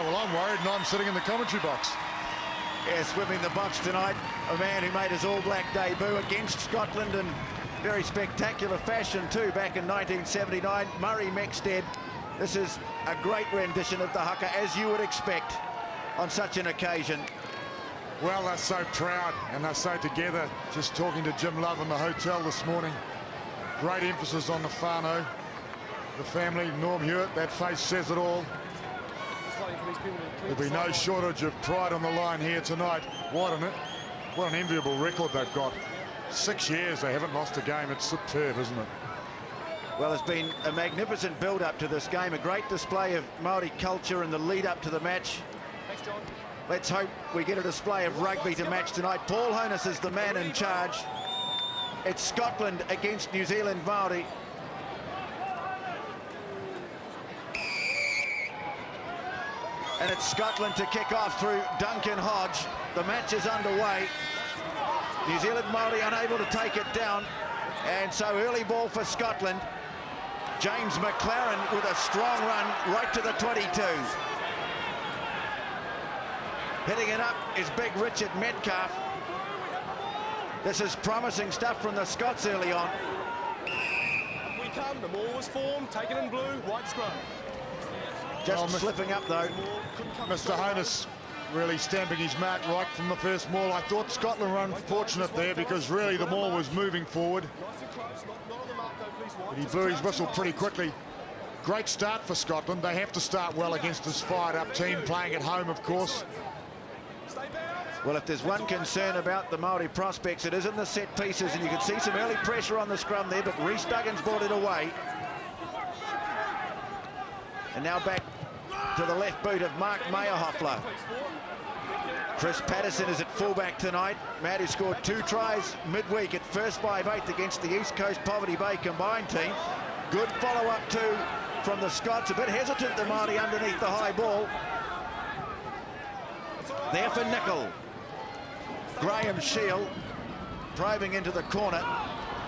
well, I'm worried and I'm sitting in the commentary box. Yeah, swimming the box tonight, a man who made his All Black debut against Scotland in very spectacular fashion too back in 1979, Murray Mexted. This is a great rendition of the haka, as you would expect on such an occasion. Well, they're so proud and they're so together. Just talking to Jim Love in the hotel this morning. Great emphasis on the whānau, the family, Norm Hewitt. That face says it all. There'll be no shortage of pride on the line here tonight. What an enviable record they've got. 6 years they haven't lost a game. It's superb, isn't it? Well, it's been a magnificent build-up to this game, a great display of Māori culture in the lead-up to the match. Thanks, John. Let's hope we get a display of rugby to match tonight. Paul Honus is the man in charge. It's Scotland against New Zealand Māori. And it's Scotland to kick off through Duncan Hodge. The match is underway. New Zealand Māori unable to take it down. And so early ball for Scotland. James McLaren with a strong run right to the 22. Hitting it up is big Richard Metcalf. This is promising stuff from the Scots early on. Up we come, the maul was formed, taken in blue, white scrum. Just slipping up though. Mr. Honus really stamping his mark right from the first maul. I thought Scotland were unfortunate there because really the maul was moving forward. But he blew his whistle pretty quickly. Great start for Scotland. They have to start well against this fired-up team, playing at home, of course. Well, if there's one concern about the Māori prospects, it is in the set pieces, and you can see some early pressure on the scrum there, but Rhys Duggan's brought it away. And now back to the left boot of Mark Mayerhofler. Chris Patterson is at fullback tonight. Matt, who scored 2 tries midweek at first 5/8 against the East Coast Poverty Bay combined team. Good follow-up too from the Scots. A bit hesitant, the Māori, underneath the high ball. There for Nickel. Graham Shield probing into the corner.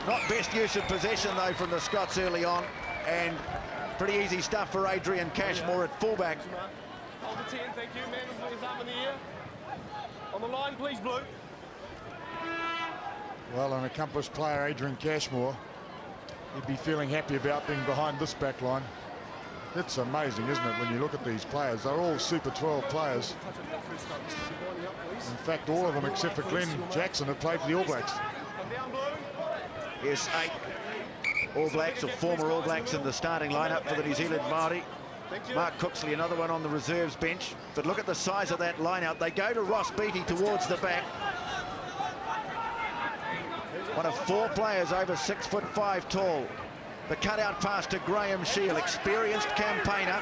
Not best use of possession though from the Scots early on, and pretty easy stuff for Adrian Cashmore at fullback. Hold the 10, thank you. Man with his arm in the air. On the line, please, Blue. Well, an accomplished player, Adrian Cashmore, he'd be feeling happy about being behind this back line. It's amazing, isn't it, when you look at these players? They're all Super 12 players. In fact, all of them except for Glen Jackson have played for the All Blacks. Yes, 8 All Blacks or former All Blacks in the starting lineup for the New Zealand Māori. Mark Cooksley, another one on the reserves bench. But look at the size of that line-out. They go to Ross Beattie towards the back. One of 4 players over 6'5" tall. The cutout pass to Graham Shield, experienced campaigner.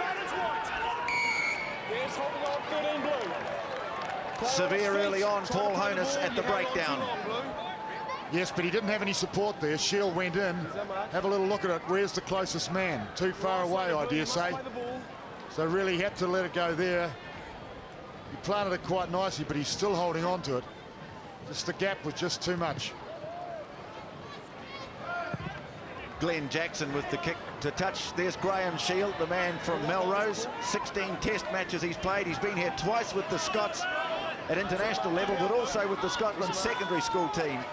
Severe early on, Paul Honus at the breakdown. Yes, but he didn't have any support there. Shield went in. Have a little look at it. Where's the closest man? Too far away, I dare say. So really had to let it go there. He planted it quite nicely, but he's still holding on to it. Just the gap was just too much. Glen Jackson with the kick to touch. There's Graham Shield, the man from Melrose. 16 test matches he's played. He's been here twice with the Scots at international level, but also with the Scotland secondary school team.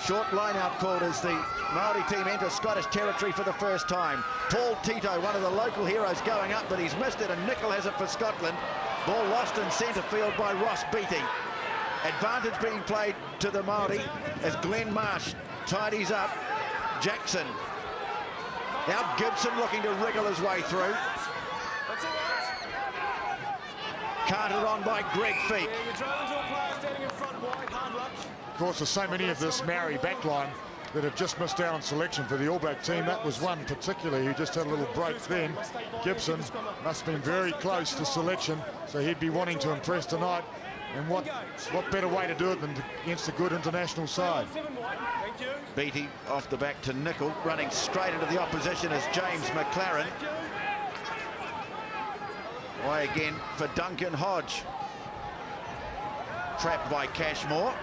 Short line-out called as the Māori team enter Scottish territory for the first time. Paul Tito, one of the local heroes, going up, but he's missed it, and Nickel has it for Scotland. Ball lost in centre field by Ross Beattie. Advantage being played to the Māori as Glen Marsh tidies up. Jackson. Now Gibson looking to wriggle his way through. Carted on by Greg Feek. Of course, there's so many of this Maori backline that have just missed out on selection for the All Black team. That was one particularly who just had a little break then. Gibson must have been very close to selection, so he'd be wanting to impress tonight. And what better way to do it than against a good international side? Beattie off the back to Nickel, running straight into the opposition as James McLaren. Why again for Duncan Hodge. Trapped by Cashmore.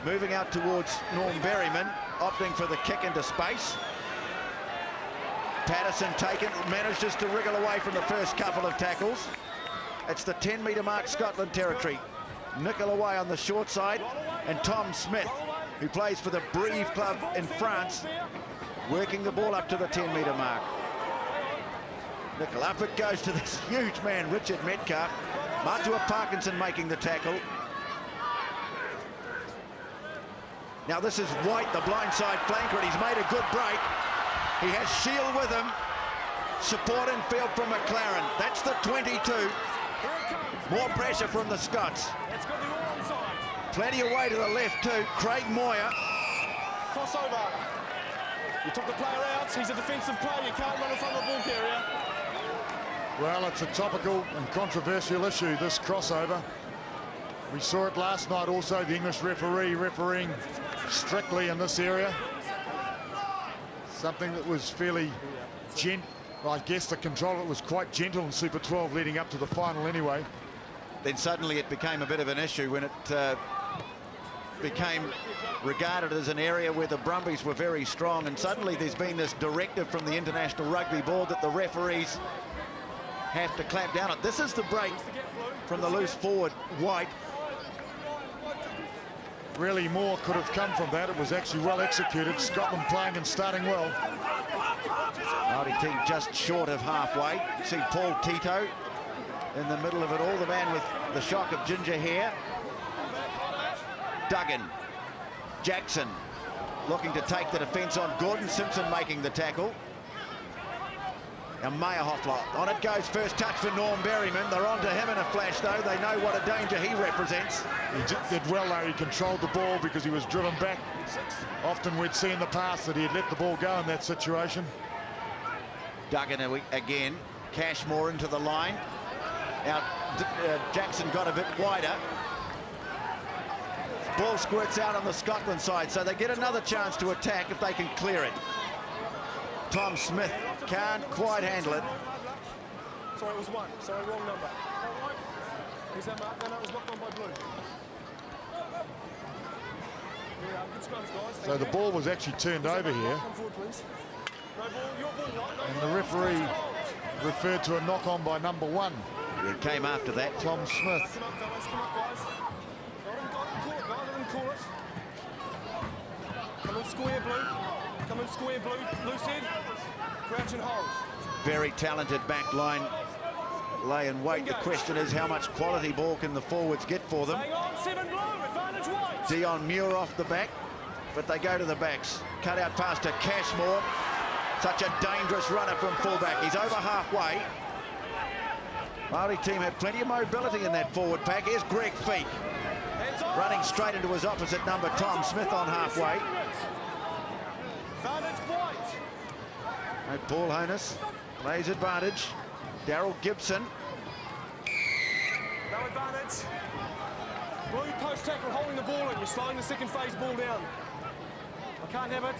Moving out towards Norm Berryman, opting for the kick into space. Patterson taken, manages to wriggle away from the first couple of tackles. It's the 10-metre mark, Scotland territory. Nickel away on the short side, and Tom Smith, who plays for the Brive club in France, working the ball up to the 10-metre mark. Nickel up it goes to this huge man, Richard Metcalf. Matua Parkinson making the tackle. Now this is White, the blindside flanker, and he's made a good break. He has Shield with him. Support in field from McLaren. That's the 22. More pressure from the Scots. Plenty of way to the left too. Craig Moyer. Crossover. You took the player out. He's a defensive player. You can't run in front of the ball carrier. Well, it's a topical and controversial issue, this crossover. We saw it last night also, the English referee refereeing strictly in this area. Something that was fairly I guess the control of it was quite gentle in Super 12 leading up to the final anyway. Then suddenly it became a bit of an issue when it became regarded as an area where the Brumbies were very strong, and suddenly there's been this directive from the International Rugby Board that the referees have to clamp down on. This is the break from the loose forward, White. Really more could have come from that. It was actually well executed. Scotland playing and starting well. Māori team just short of halfway. You see Paul Tito in the middle of it all, the man with the shock of ginger hair. Duggan, Jackson looking to take the defence on. Gordon Simpson making the tackle. Now Mayerhofler, on it goes, first touch for Norm Berryman. They're onto him in a flash though. They know what a danger he represents. He did well though, he controlled the ball because he was driven back. Often we'd see in the past that he'd let the ball go in that situation. Duggan again, Cashmore into the line. Now Jackson got a bit wider. Ball squirts out on the Scotland side, so they get another chance to attack if they can clear it. Tom Smith can't quite handle it. Sorry, it was one. Sorry, wrong number. Is that mark? No, it was knocked on by blue. Yeah, good scrums, guys. So the ball was actually turned over here. Come forward, please. No ball, your ball, right? And the referee referred to a knock-on by number 1. It came after that. Tom Smith. Come up, fellas. Come up, guys. Got him, call it. Come on, square blue. Come on, square blue. Loose head. Crouch and hold. Very talented back line. Lay and wait. The question is how much quality ball can the forwards get for them. Hang on, 7 blue, advantage White. Deon Muir off the back, but they go to the backs. Cut out pass to Cashmore. Such a dangerous runner from fullback. He's over halfway. Māori team have plenty of mobility in that forward pack. Here's Greg Feek. Running straight into his opposite number, Tom Smith, on halfway. Advantage White. No, Paul Honus plays advantage. Daryl Gibson. No advantage. Blue post tackle holding the ball in. You're slowing the second phase ball down. I can't have it.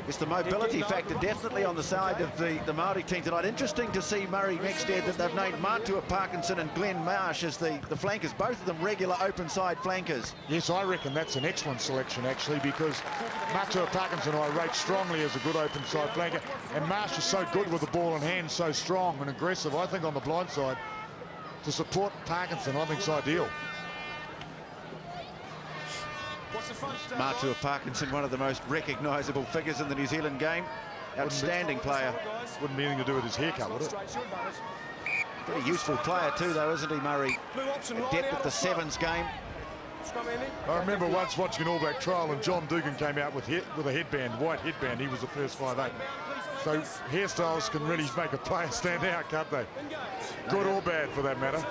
It's the mobility factor definitely on the side of the Māori team tonight. Interesting to see Murray Mexted that they've named Matua Parkinson and Glen Marsh as the flankers, both of them regular open side flankers. Yes, I reckon that's an excellent selection actually, because Matua Parkinson I rate strongly as a good open side flanker, and Marsh is so good with the ball in hand, so strong and aggressive. I think on the blind side to support Parkinson I think is ideal. Matua Parkinson, one of the most recognisable figures in the New Zealand game. Outstanding player. Wouldn't be anything to do with his haircut, would it? Pretty useful player too, though, isn't he, Murray? Adept at the sevens game. I remember once watching an All Black trial and John Dugan came out with a headband, white headband. He was the first 5'8". So hairstyles can really make a player stand out, can't they? Good or bad for that matter.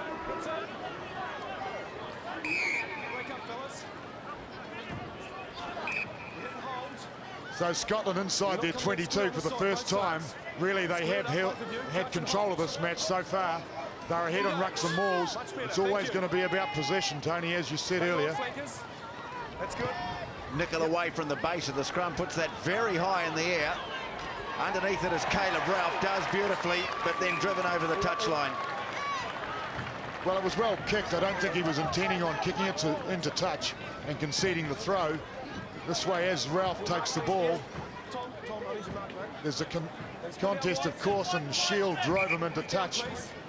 So Scotland inside their 22 for the first time. Really, they have had control of this match so far. They're ahead on rucks and mauls. It's always going to be about possession, Tony, as you said earlier. That's good. Nickel away from the base of the scrum, puts that very high in the air. Underneath it is Caleb Ralph, does beautifully, but then driven over the touchline. Well, it was well kicked. I don't think he was intending on kicking it into touch and conceding the throw. This way, as Ralph takes the ball, there's a contest, of course, and Shield drove him into touch.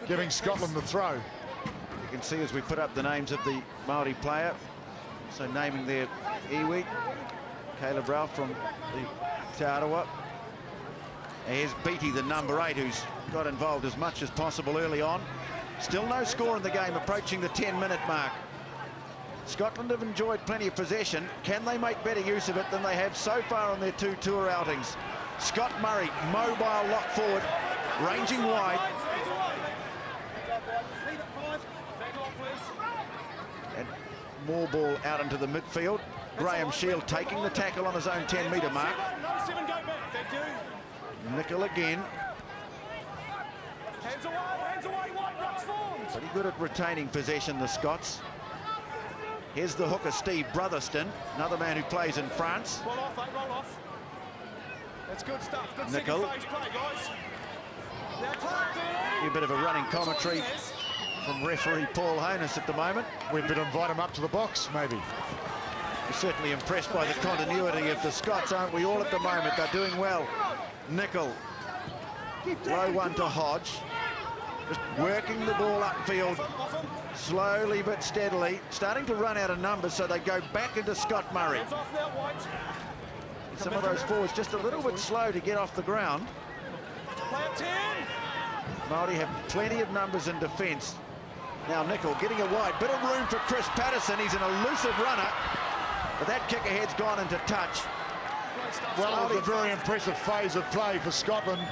giving Scotland the throw. You can see as we put up the names of the Māori player, so naming their iwi, Caleb Ralph from the Te Arawa. Here's Beattie, the number 8, who's got involved as much as possible early on. Still no score in the game, approaching the 10-minute mark. Scotland have enjoyed plenty of possession. Can they make better use of it than they have so far on their 2 tour outings? Scott Murray, mobile lock forward, ranging wide. And more ball out into the midfield. Graham Shield taking the tackle on his own 10-metre mark. Nickel again. Pretty good at retaining possession, the Scots. Here's the hooker, Steve Brotherston, another man who plays in France. Roll off, mate, roll off. That's good stuff. Good Nickel. second phase play, guys. A bit of a running commentary from referee Paul Honus at the moment. We better invite him up to the box, maybe. We're certainly impressed by the continuity of the Scots, aren't we all at the moment? They're doing well. Nickel. Low one to Hodge. Just working the ball upfield slowly but steadily. Starting to run out of numbers, so they go back into Scott Murray. Some of those forwards just a little bit slow to get off the ground. Māori have plenty of numbers in defence. Now Nickel getting a wide. Bit of room for Chris Patterson. He's an elusive runner. But that kick ahead's gone into touch. Well, it was a very impressive phase of play for Scotland.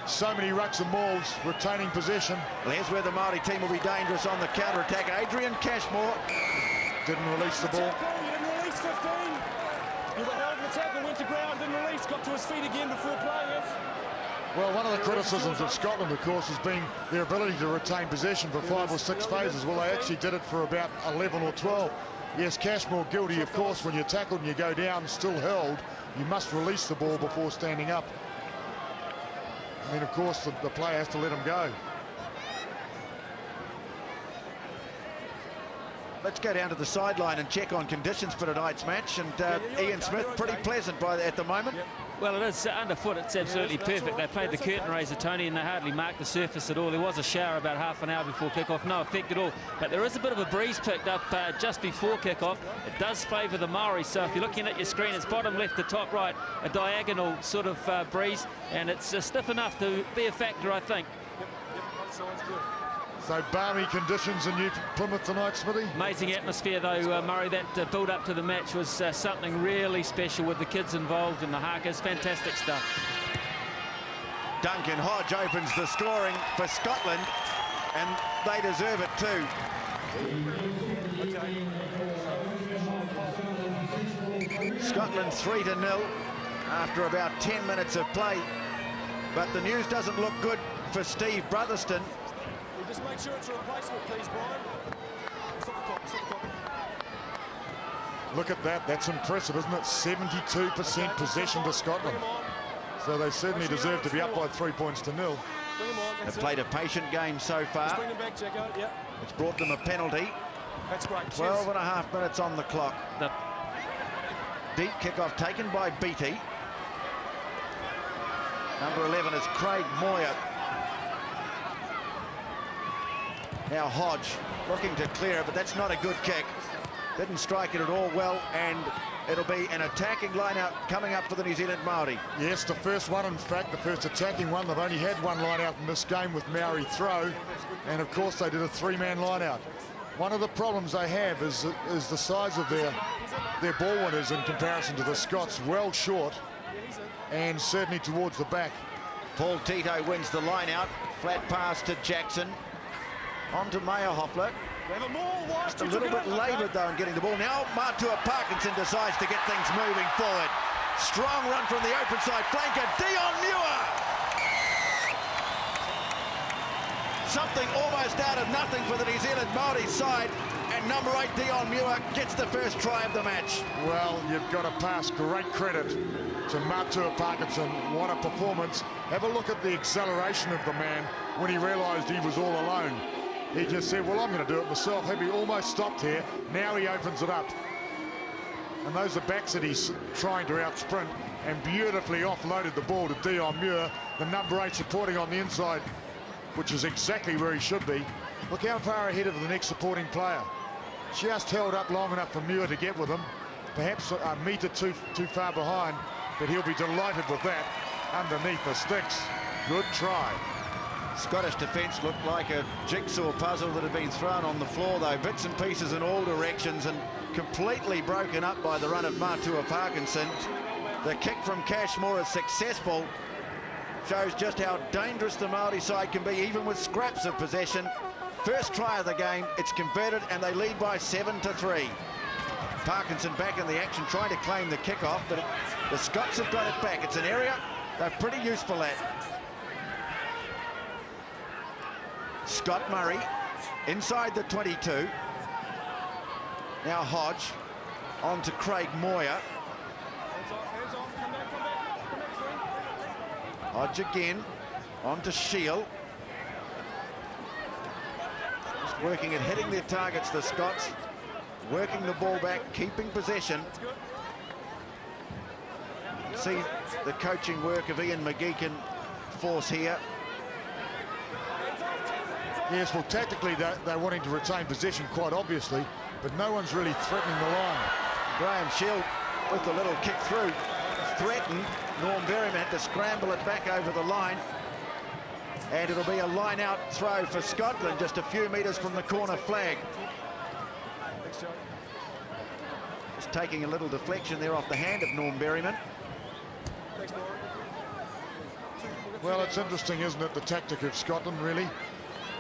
So many rucks and mauls, retaining possession. Well, here's where the Māori team will be dangerous on the counter-attack. Adrian Cashmore didn't release the ball. You didn't release 15. You were held in the tackle, went to ground, didn't release, got to his feet again before playing it. Well, one of the criticisms of Scotland, of course, has been their ability to retain possession for 5 or 6 phases. Well, they actually did it for about 11 or 12. Yes, Cashmore guilty, of course. When you're tackled and you go down still held, you must release the ball before standing up. I mean, of course, the player has to let him go. Let's go down to the sideline and check on conditions for tonight's match. And Ian Smith, pretty pleasant at the moment. Well, it is underfoot. It's absolutely perfect. They played the curtain raiser, Tony, and they hardly marked the surface at all. There was a shower about half an hour before kickoff. No effect at all. But there is a bit of a breeze picked up just before kickoff. It does favour the Māori. So if you're looking at your screen, it's bottom left to top right, a diagonal sort of breeze. And it's stiff enough to be a factor, I think. So balmy conditions in New Plymouth tonight, Smithy? Amazing atmosphere though, Murray. That build up to the match was something really special with the kids involved and the Hakas. Fantastic stuff. Duncan Hodge opens the scoring for Scotland, and they deserve it too. Scotland 3-0 after about 10 minutes of play, but the news doesn't look good for Steve Brotherston. Just make sure it's a replacement, please, Brian. Look at that. That's impressive, isn't it? 72% possession to Scotland. So they certainly deserve to be up by 3 points to 0. They've played a patient game so far. Bring him back, Jacko. Yep. It's brought them a penalty. That's great. 12 and a half minutes on the clock. The deep kickoff taken by Beattie. Number 11 is Craig Moyer. Now Hodge looking to clear it, but that's not a good kick. Didn't strike it at all well, and it'll be an attacking line-out coming up for the New Zealand Māori. Yes, the first one, in fact, the first attacking one. They've only had one line-out in this game with Māori Try, and of course they did a 3-man line-out. One of the problems they have is the size of their ball winners in comparison to the Scots, well short, and certainly towards the back. Paul Tito wins the line-out. Flat pass to Jackson. On to Mayerhofler. Just a little bit laboured though in getting the ball. Now Matua Parkinson decides to get things moving forward. Strong run from the open side flanker, Deon Muir. Something almost out of nothing for the New Zealand Māori side, and number 8 Deon Muir gets the first try of the match. Well, you've got to pass great credit to Matua Parkinson. What a performance. Have a look at the acceleration of the man when he realised he was all alone. He just said, well, I'm going to do it myself. Have he almost stopped here? Now he opens it up. And those are backs that he's trying to out-sprint, and beautifully offloaded the ball to Deon Muir, the number 8 supporting on the inside. which is exactly where he should be. Look how far ahead of the next supporting player. Just held up long enough for Muir to get with him. Perhaps a metre too far behind, but he'll be delighted with that underneath the sticks. Good try. Scottish defence looked like a jigsaw puzzle that had been thrown on the floor, though. Bits and pieces in all directions and completely broken up by the run of Matua Parkinson. The kick from Cashmore is successful. Shows just how dangerous the Māori side can be, even with scraps of possession. First try of the game, it's converted, and they lead by 7-3. Parkinson back in the action, trying to claim the kickoff, but the Scots have got it back. It's an area they're pretty useful at. Scott Murray inside the 22. Now Hodge on to Craig Moyer. Hands off, come back, Hodge again on to Shield. Just working at hitting their targets, the Scots. Working the ball back, keeping possession. See the coaching work of Ian McGeechan force here. Yes, well, tactically, they're wanting to retain possession, quite obviously, but no one's really threatening the line. Graham Shield with the little kick through. Threatened. Norm Berryman had to scramble it back over the line. And it'll be a line-out throw for Scotland, just a few metres from the corner flag. Just taking a little deflection there off the hand of Norm Berryman. Well, it's interesting, isn't it, the tactic of Scotland, really?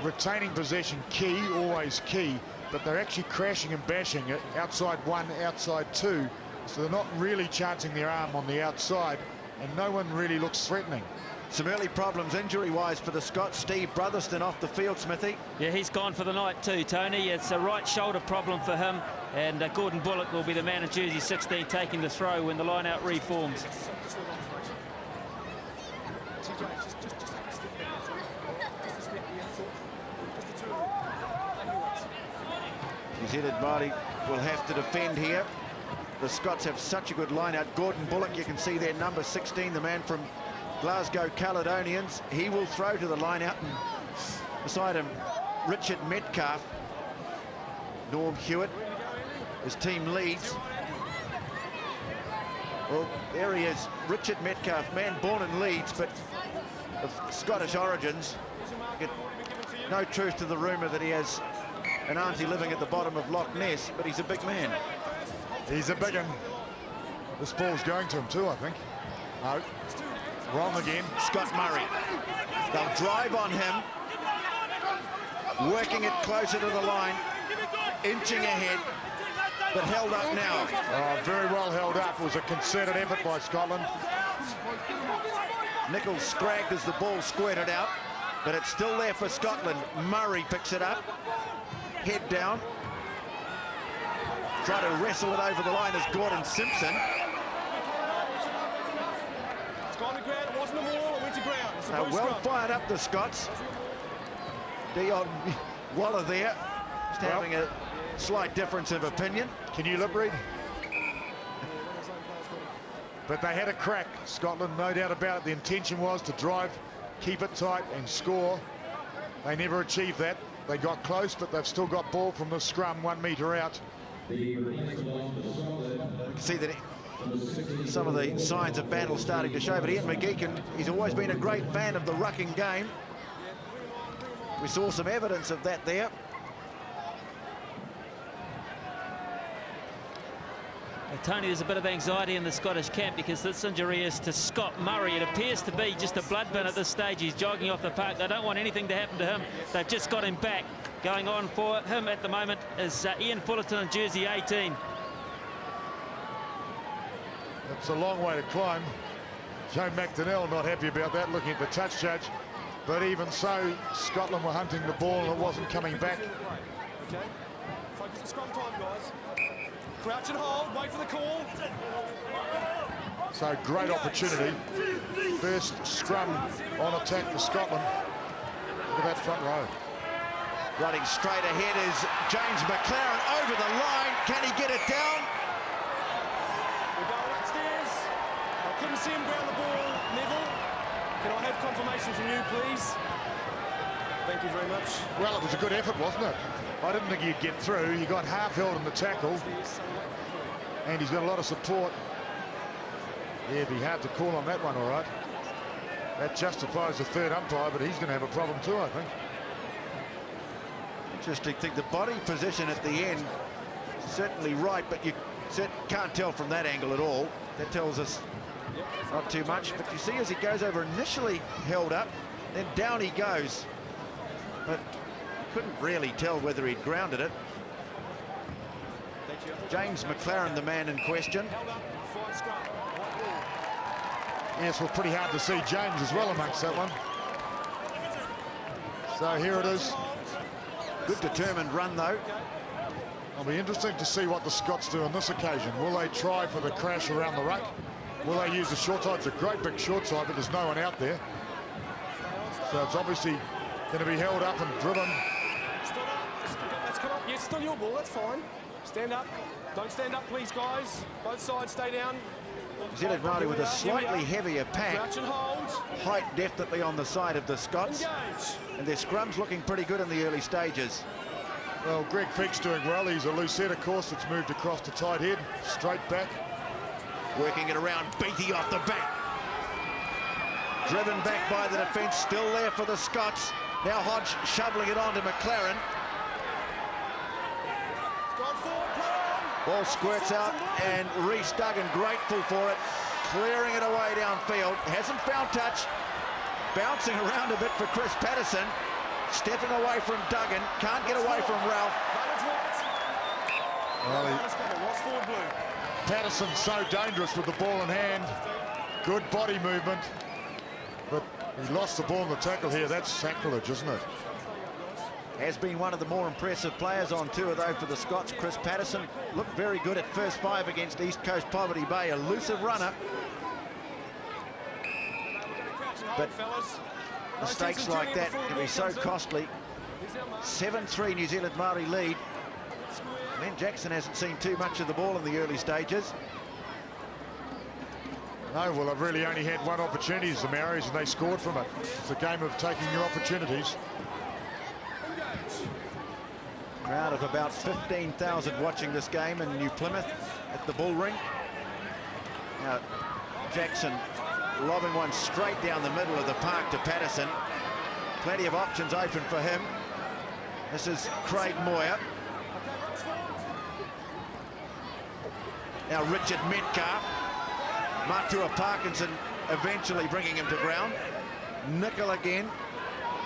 Retaining possession, key, always key, but they're actually crashing and bashing it outside one, outside two, so they're not really chancing their arm on the outside, and no one really looks threatening. Some early problems injury-wise for the Scots. Steve Brotherston off the field, Smithy. Yeah, he's gone for the night too, Tony. It's a right shoulder problem for him, and Gordon Bullock will be the man in jersey 16 taking the throw when the line-out reforms. Headed Māori will have to defend here. The Scots have such a good line-out. Gordon Bullock, you can see there, number 16, the man from Glasgow Caledonians. He will throw to the line-out, and beside him, Richard Metcalf. Norm Hewitt, his team leads. Well, there he is, Richard Metcalf, man born in Leeds, but of Scottish origins. No truth to the rumour that he has an auntie living at the bottom of Loch Ness, but he's a big man. He's a big one. This ball's going to him too, I think. No, wrong again. Scott Murray. They'll drive on him, working it closer to the line, inching ahead, but held up now. Oh, very well held up. It was a concerted effort by Scotland. Nichols scragged as the ball squirted out, but it's still there for Scotland. Murray picks it up. Head down. Try to wrestle it over the line as Gordon Simpson. It's gone to ground, it wasn't a wall, it went to ground. It's a blue Well scrum. fired up, the Scots. Dion Waller there, just having a slight difference of opinion. Can you lip read? But they had a crack, Scotland, no doubt about it. The intention was to drive, keep it tight and score. They never achieved that. They got close, but they've still got ball from the scrum 1 metre out. You can see that some of the signs of battle starting to show, but Ian McGeechan, he's always been a great fan of the rucking game. We saw some evidence of that there. Tony, there's a bit of anxiety in the Scottish camp because this injury is to Scott Murray. It appears to be just a blood bin at this stage. He's jogging off the park. They don't want anything to happen to him. They've just got him back. Going on for him at the moment is Ian Fullerton in jersey 18. It's a long way to climb. Joe McDonnell not happy about that, looking at the touch judge. But even so, Scotland were hunting the ball and it wasn't coming back. Okay, focus the scrum time, guys. Crouch and hold, wait for the call. So great opportunity. First scrum on attack for Scotland. Look at that front row. Running straight ahead is James McLaren over the line. Can he get it down? We're going upstairs. I couldn't see him ground the ball. Neville, can I have confirmation from you, please? Thank you very much. Well, it was a good effort, wasn't it? I didn't think he'd get through. He got half held in the tackle, and he's got a lot of support. Yeah, it'd be hard to call on that one, all right. That justifies the third umpire, but he's going to have a problem too, I think. Interesting thing, the body position at the end, certainly right, but you can't tell from that angle at all. That tells us not too much, but you see as he goes over, initially held up, then down he goes. But couldn't really tell whether he'd grounded it. James McLaren, the man in question. Yes, well, pretty hard to see James as well amongst that one. So here it is. Good determined run, though. It'll be interesting to see what the Scots do on this occasion. Will they try for the crash around the ruck? Will they use the short side? It's a great big short side, but there's no one out there. So it's obviously going to be held up and driven. Let's come up. Yeah, it's still your ball. That's fine. Stand up. Don't stand up, please, guys. Both sides, stay down. Zealand Māori with a slightly heavier pack. Crouch and hold. Height definitely on the side of the Scots. Engage. And their scrum's looking pretty good in the early stages. Well, Greg Feek's doing well. He's a loose head, of course. It's moved across to tight head. Straight back. Working it around, Beatty off the back. Driven back by the defence, still there for the Scots. Now Hodge shoveling it on to McLaren. Ball squirts out, and Rhys Duggan grateful for it, clearing it away downfield. Hasn't found touch. Bouncing around a bit for Chris Patterson. Stepping away from Duggan. Can't get away from Ralph. Well, Patterson's so dangerous with the ball in hand. Good body movement. But he lost the ball in the tackle here. That's sacrilege, isn't it? Has been one of the more impressive players on tour, though, for the Scots. Chris Patterson looked very good at first five against East Coast Poverty Bay. Elusive runner. But mistakes like that can be so costly. 7-3 New Zealand Māori lead. Glen Jackson hasn't seen too much of the ball in the early stages. No, well, they've really only had one opportunity as the Maoris, and they scored from it. It's a game of taking your opportunities. Crowd of about 15,000 watching this game in New Plymouth at the Bull Ring. Now, Jackson lobbing one straight down the middle of the park to Patterson. Plenty of options open for him. This is Craig Moir. Now Richard Metcalf. Matua Parkinson eventually bringing him to ground. Nickel again.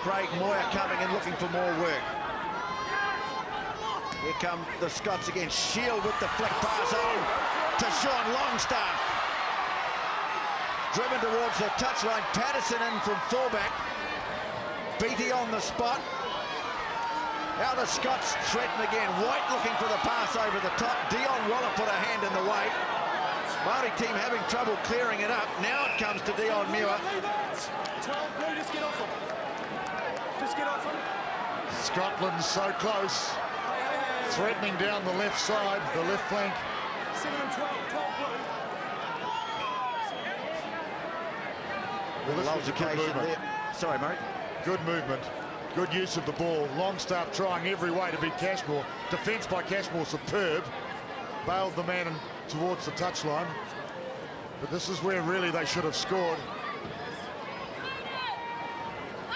Craig Moir coming in looking for more work. Here come the Scots again. Shield with the flick pass on to Sean Longstaff. Driven towards the touchline. Patterson in from fullback. Beatty on the spot. Now the Scots threaten again. White looking for the pass over the top. Dion Waller put a hand in the way. Māori team having trouble clearing it up. Now it comes to Deon Muir. 12 blue, just get off him. Just get off him. Scotland's so close. Threatening down the left side, the left flank. 7 and 12, 12 blue. Well, this was a good movement. There. Sorry, Murray. Good movement. Good use of the ball. Longstaff trying every way to beat Cashmore. Defence by Cashmore superb. Bailed the man towards the touchline. But this is where really they should have scored.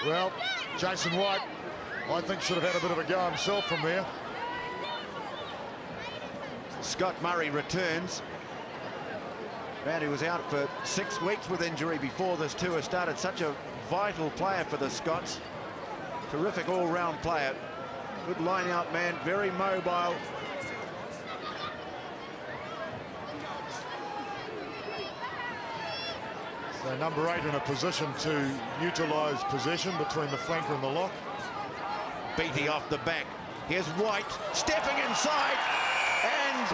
Well, Jason White, I think, should have had a bit of a go himself from there. Scott Murray returns. Man, he was out for 6 weeks with injury before this tour started. Such a vital player for the Scots. Terrific all-round player. Good line-out man, very mobile. So number 8 in a position to utilise possession between the flanker and the lock. Beatty off the back. Here's White stepping inside, and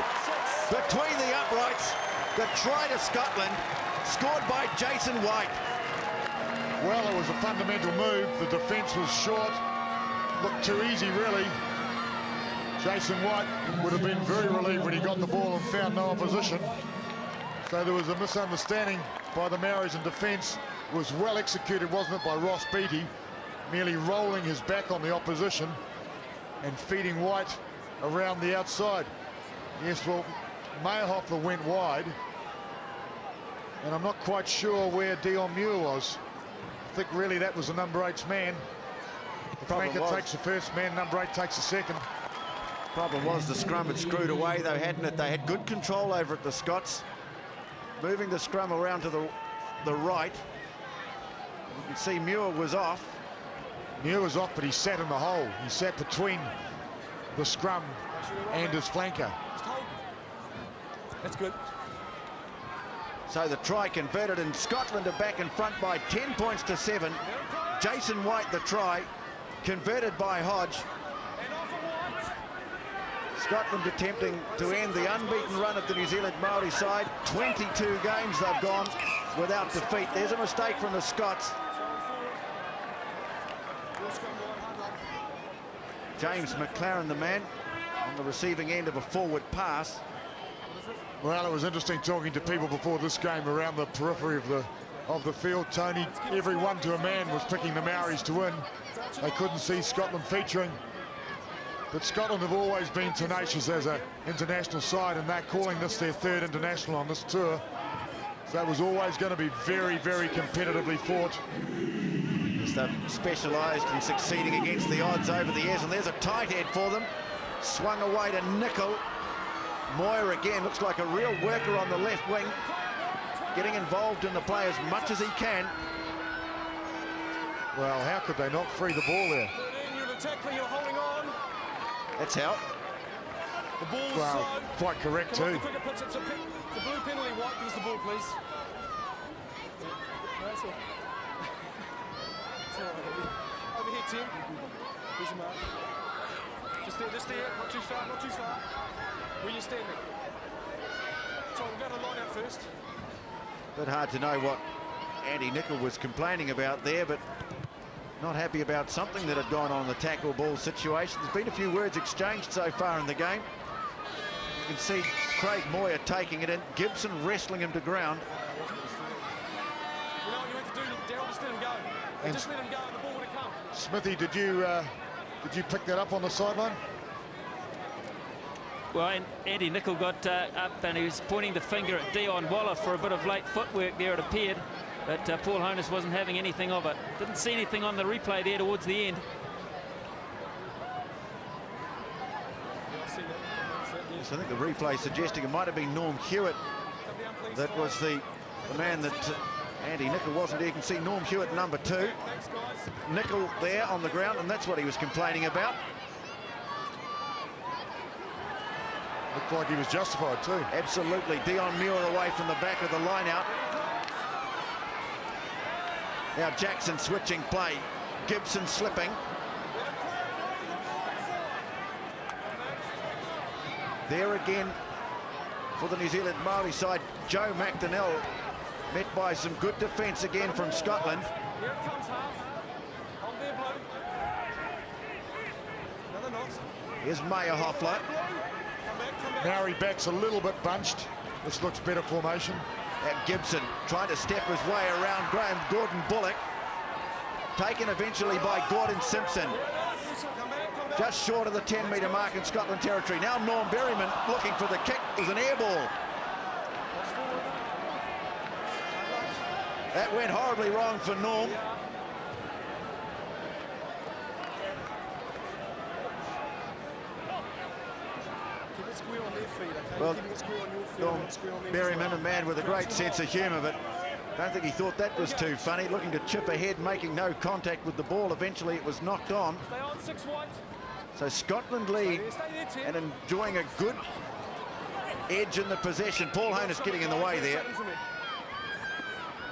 between the uprights, the try to Scotland, scored by Jason White. Well, it was a fundamental move. The defence was short. Looked too easy, really. Jason White would have been very relieved when he got the ball and found no opposition. So there was a misunderstanding by the Maoris in defence. It was well executed, wasn't it, by Ross Beatty. merely rolling his back on the opposition and feeding White around the outside. Yes, well, Mayerhofler went wide, and I'm not quite sure where Deon Muir was. I think really that was the number 8's man. The flanker takes the first man, number 8 takes the second. Problem was the scrum had screwed away, though, hadn't it? They had good control over it, the Scots. Moving the scrum around to the right. You can see Muir was off. Muir was off, but he sat in the hole. He sat between the scrum and his flanker. That's good. So the try converted, and Scotland are back in front by 10 points to 7. Jason White, the try, converted by Hodge. Scotland attempting to end the unbeaten run of the New Zealand Māori side. 22 games they've gone without defeat. There's a mistake from the Scots. James McLaren, the man, on the receiving end of a forward pass. Well, it was interesting talking to people before this game around the periphery of the field. Tony, everyone to a man was picking the Maoris to win. They couldn't see Scotland featuring. But Scotland have always been tenacious as an international side, and they're calling this their 3rd international on this tour. So that was always going to be very, very competitively fought. They've specialised in succeeding against the odds over the years, and there's a tight head for them. Swung away to Nicol. Moir again looks like a real worker on the left wing, getting involved in the play as much as he can. Well, how could they not free the ball there? You're tackling, you're holding on. That's how. The ball's Well, slow. quite correct Come on, too. the quicker pitch. It's a blue penalty. White, give us the ball, please. That's all. Over here, Tim. Here's your mark. Just there. Not too far, not too far. Where you standing? So we'll go to line out first. Bit hard to know what Andy Nicol was complaining about there, but not happy about something that had gone on in the tackle ball situation. There's been a few words exchanged so far in the game. You can see Craig Moir taking it in, Gibson wrestling him to ground. You know what you have to do, Daryl? Just let him go. And Just let him go and the ball would have come. Smithy, did you pick that up on the sideline? Well, and Andy Nicol got up and he was pointing the finger at Dion Waller for a bit of late footwork there, it appeared. But Paul Honus wasn't having anything of it. Didn't see anything on the replay there towards the end. Yes, I think the replay suggesting it might have been Norm Hewitt that was the man that Andy Nicol wasn't there. You can see Norm Hewitt, number 2. Nicol there on the ground, and that's what he was complaining about. Looked like he was justified too. Absolutely. Deon Muir away from the back of the line out. Now Jackson switching play. Gibson slipping. There again for the New Zealand Māori side. Joe McDonnell met by some good defence again from Scotland. Here it comes, half. On there, Blue. Another knot. Here's Mayerhofler. Come back. Maori back's a little bit bunched. This looks better formation. And Gibson trying to step his way around Graham Gordon Bullock. Taken eventually by Gordon Simpson. Come back. Just short of the 10-metre mark in Scotland territory. Now Norm Berryman looking for the kick. It was an air ball. That went horribly wrong for Norm. Keep it square on their feet, okay? Well, Keep it square on your feet. Norm Not square on theirs. Berryman, a man with a great sense of humour, but I don't think he thought that was too funny. Looking to chip ahead, making no contact with the ball. Eventually it was knocked on. Stay on, 6 White. So Scotland lead Stay there, Tim. and enjoying a good edge in the possession. Paul Honus getting in the way there.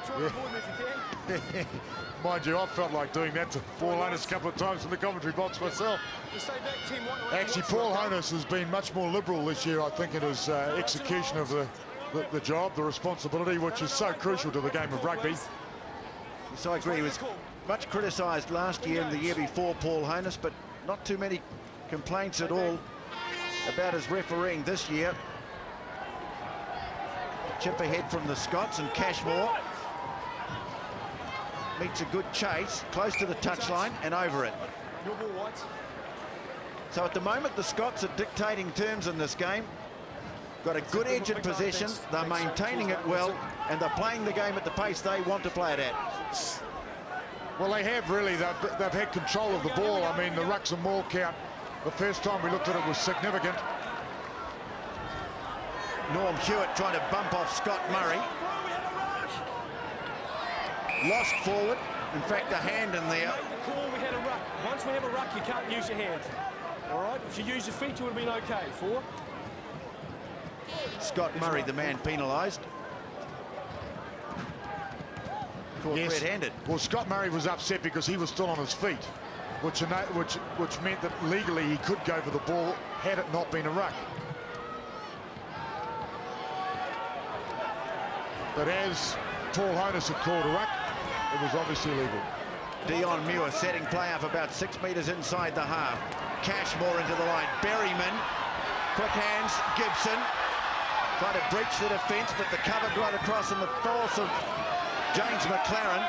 Try to avoid me if you can. Mind you, I felt like doing that to Paul Honus a couple of times in the commentary box myself. Just stay back, Tim. White. Actually, Paul Honus has been much more liberal this year, I think, in his execution of the job, the responsibility, which is so crucial to the game of rugby. So I agree, he was much criticised last year and the year before, Paul Honus, but not too many complaints at all about his refereeing this year. Chip ahead from the Scots, and Cashmore meets a good chase, close to the touchline and over it. Your ball, White. So at the moment, the Scots are dictating terms in this game. Got a good edge in possession, they're maintaining it well, and they're playing the game at the pace they want to play it at. Well, they have really. They've had control of the ball. I mean, the rucks and maul count, the first time we looked at it, was significant. Norm Hewitt trying to bump off Scott Murray. Lost forward. In fact, a hand in there. We had a ruck. Once we have a ruck, you can't use your hands. All right? If you use your feet, you would have been okay. 4. Scott Murray, the man penalised. Caught red-handed. Well, Scott Murray was upset because he was still on his feet, which meant that legally he could go for the ball had it not been a ruck. But as Paul Honus had called a ruck, it was obviously illegal. Deon Muir setting play up about 6 metres inside the half. Cashmore into the line. Berryman, quick hands, Gibson. Trying to breach the defence, but the cover right across in the force of James McLaren.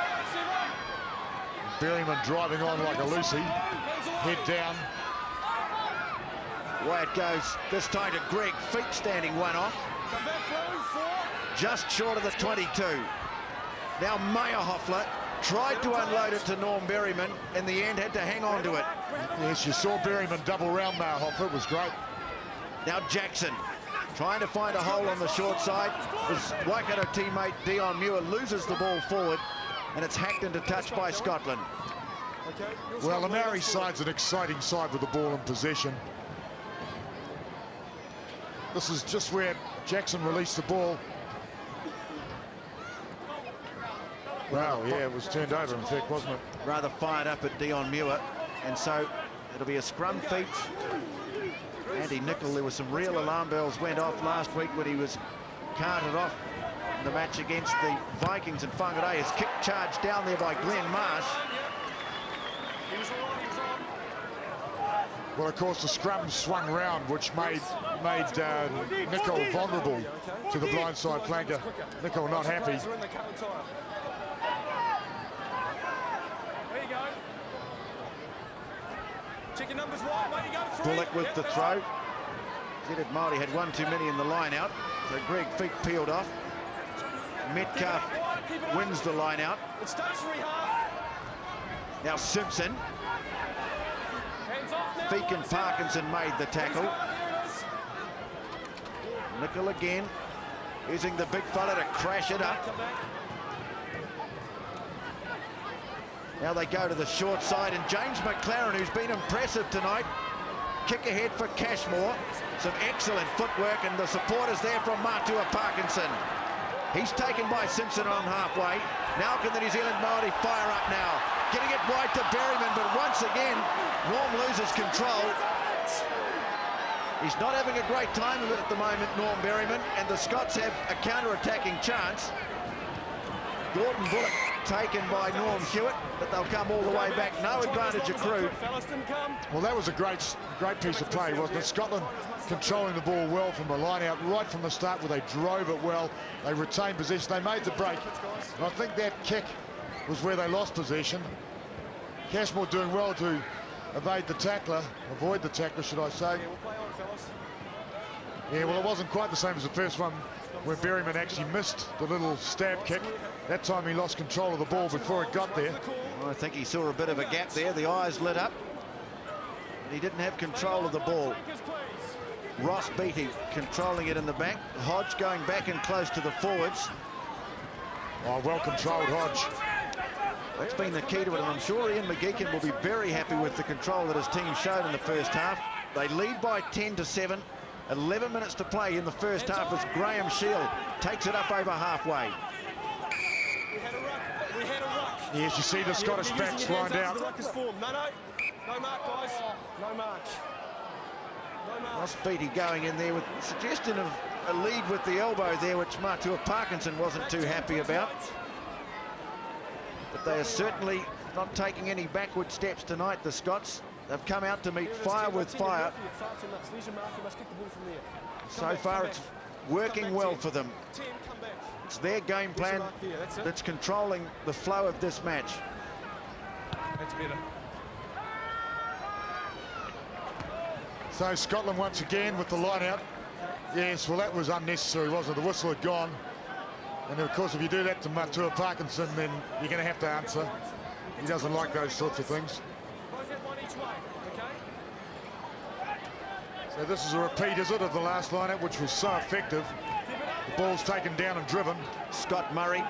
Berryman driving on like a Lucy. Head down. Away it goes, this time to Greg Feek, standing one off. Just short of the 22. Now Mayerhofler tried to unload it to Norm Berryman. In the end, had to hang on to it. Yes, you saw Berryman double round Mayerhofler. It was great. Now Jackson trying to find a hole on the short side. His Waikato teammate Deon Muir loses the ball forward, and it's hacked into touch by Scotland. Well, the Maori side's an exciting side with the ball in possession. This is just where Jackson released the ball. Wow, yeah, it was turned over, in fact, wasn't it? Rather fired up at Deon Muir, and so it'll be a scrum feat. Andy Nicol, there were some real alarm bells went off last week when he was carted off in the match against the Vikings, and Whangarei is kick charged down there by Glen Marsh. Well, of course, the scrum swung round, which made Nicol vulnerable to the blindside flanker. Nicol not happy. Bullock with the throw. Zealand Māori had one too many in the line out, so Greg Feek peeled off. Metcalf wins the line out. Now Simpson. Feek and Parkinson made the tackle. Nicol again, using the big fella to crash it up. Now they go to the short side, and James McLaren, who's been impressive tonight, kick ahead for Cashmore. Some excellent footwork, and the supporters there from Matua Parkinson. He's taken by Simpson on halfway. Now can the New Zealand Māori fire up now? Getting it wide to Berryman, but once again, Norm loses control. He's not having a great time of it at the moment, Norm Berryman, and the Scots have a counter-attacking chance. Gordon Bullock taken by Norm Hewitt, but they'll come all the way back. No advantage accrued. Well, that was a great piece of play, wasn't it? Scotland controlling the ball well from the line out right from the start, where they drove it well. They retained possession. They made the break. And I think that kick was where they lost possession. Cashmore doing well to avoid the tackler, should I say. Yeah, well, it wasn't quite the same as the first one, where Berryman actually missed the little stab kick. That time he lost control of the ball before it got there. Well, I think he saw a bit of a gap there. The eyes lit up. But he didn't have control of the ball. Ross Beattie controlling it in the back. Hodge going back and close to the forwards. Oh, well controlled Hodge. That's been the key to it, and I'm sure Ian McGeechan will be very happy with the control that his team showed in the first half. They lead by 10-7. 11 minutes to play in the first half as Graham Shield takes it up over halfway. Yes, you see the Scottish backs lined out. No mark, guys. No mark. Ross Beattie going in there with suggestion of a lead with the elbow there, which Matua Parkinson wasn't too happy about. But they are certainly not taking any backward steps tonight, the Scots. They've come out to meet fire with fire. So far, it's working well for them. 10, come back. It's their game plan that's controlling the flow of this match. That's better. So Scotland once again with the line out. Yes, well, that was unnecessary, wasn't it? The whistle had gone. And of course, if you do that to Matua Parkinson, then you're going to have to answer. He doesn't like those sorts of things. Both have one each way, okay? So this is a repeat, is it, of the last line out, which was so effective. The ball's taken down and driven. Scott Murray,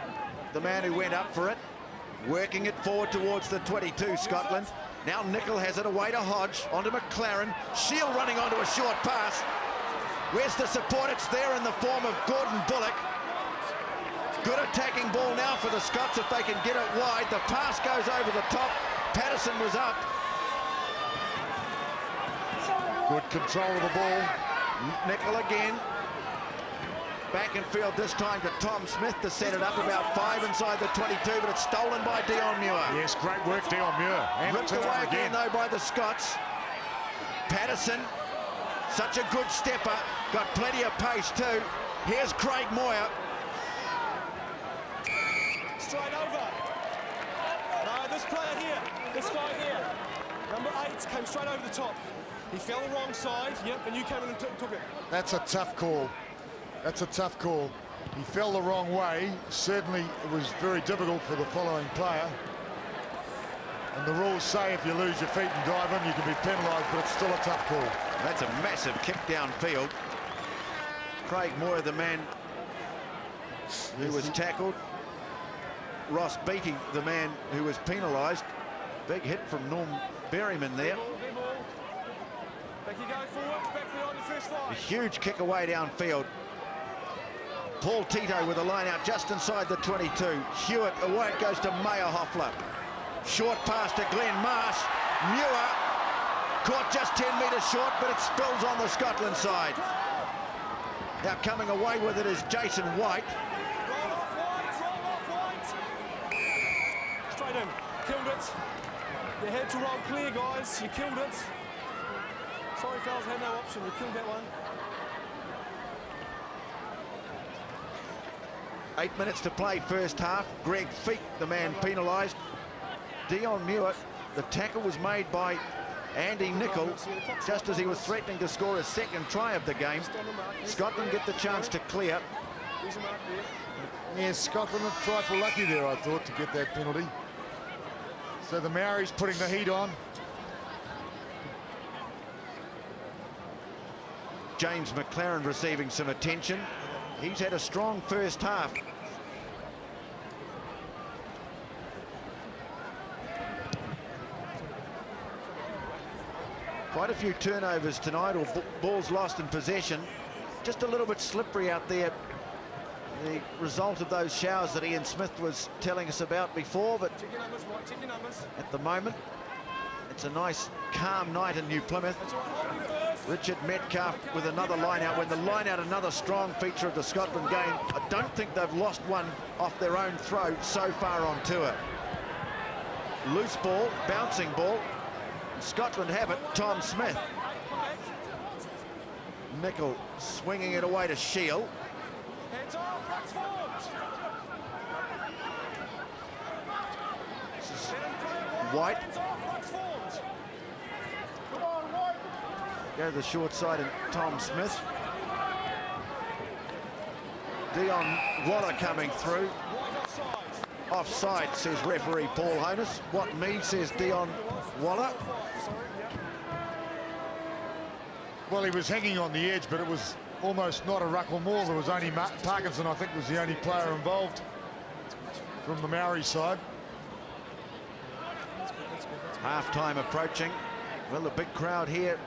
the man who went up for it, working it forward towards the 22, Scotland. Now Nicol has it away to Hodge, onto McLaren. Shield running onto a short pass. Where's the support? It's there in the form of Gordon Bullock. Good attacking ball now for the Scots if they can get it wide. The pass goes over the top. Patterson was up. Good control of the ball. Nicol again. Back in field this time to Tom Smith to set it up about 5 inside the 22, but it's stolen by Deon Muir. Yes, great work, Deon Muir. And Ripped away again, though, by the Scots. Patterson, such a good stepper. Got plenty of pace, too. Here's Craig Moyer. Straight over. No, this player here, this guy here, number 8, came straight over the top. He fell the wrong side, yep, and you came in and took it. That's a tough call. That's a tough call. He fell the wrong way. Certainly, it was very difficult for the following player. And the rules say if you lose your feet and dive in, you can be penalised, but it's still a tough call. That's a massive kick downfield. Craig Moyer, the man who was tackled. Ross Beattie, the man who was penalised. Big hit from Norm Berryman there. Back you go forward, back behind the first A line. huge kick away downfield. Paul Tito with a line out just inside the 22. Hewitt, away it goes to Mayerhofler. Short pass to Glen Marsh. Muir caught just 10 metres short, but it spills on the Scotland side. Now coming away with it is Jason White. Roll off White. Straight in, killed it. You had to roll clear, guys, you killed it. Sorry, fellas, had no option, you killed that one. 8 minutes to play first half. Greg Feek, the man penalised. Deon Muir, the tackle was made by Andy Nicol just as he was threatening to score his second try of the game. Scotland get the chance to clear. There's a mark there. Yes, Scotland a trifle lucky there, I thought, to get that penalty. So the Maoris putting the heat on. James McLaren receiving some attention. He's had a strong first half. Quite a few turnovers tonight, or balls lost in possession. Just a little bit slippery out there. The result of those showers that Ian Smith was telling us about before, but Check your numbers, White, check your numbers. at the moment, it's a nice, calm night in New Plymouth. That's all right, hold him first. Richard Metcalf with another line out. When the line out, another strong feature of the Scotland game. I don't think they've lost one off their own throw so far on tour. Loose ball, bouncing ball. Scotland have it. Tom Smith. Nicol swinging it away to Shield. Hands off, backs forward. This is White. Hands off, backs forward. Come on, White. Go to the short side and Tom Smith. Dion Waller coming through. White offside. Offside, says referee Paul Honus. What me, says Dion Waller. Well, he was hanging on the edge, but it was almost not a ruck or more. There was only Parkinson, I think, was the only player involved from the Maori side. Half-time approaching. Well, the big crowd here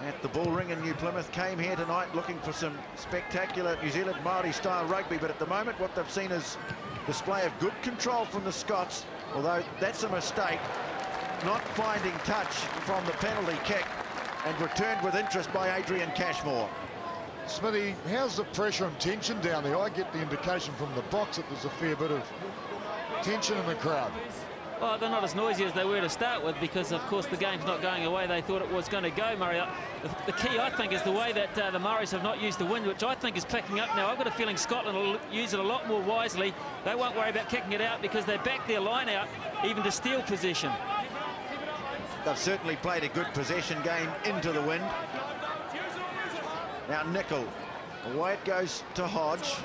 at the Bull Ring in New Plymouth came here tonight looking for some spectacular New Zealand Māori style rugby, but at the moment what they've seen is display of good control from the Scots, although that's a mistake. Not finding touch from the penalty kick, and returned with interest by Adrian Cashmore. Smithy, how's the pressure and tension down there? I get the indication from the box that there's a fair bit of tension in the crowd. Well, they're not as noisy as they were to start with because, of course, the game's not going away they thought it was going to go, Murray. The key, I think, is the way that the Maoris have not used the wind, which I think is picking up now. I've got a feeling Scotland will use it a lot more wisely. They won't worry about kicking it out because they back their line out, even to steal possession. They've certainly played a good possession game into the wind. Now Nickel, away it goes to Hodge.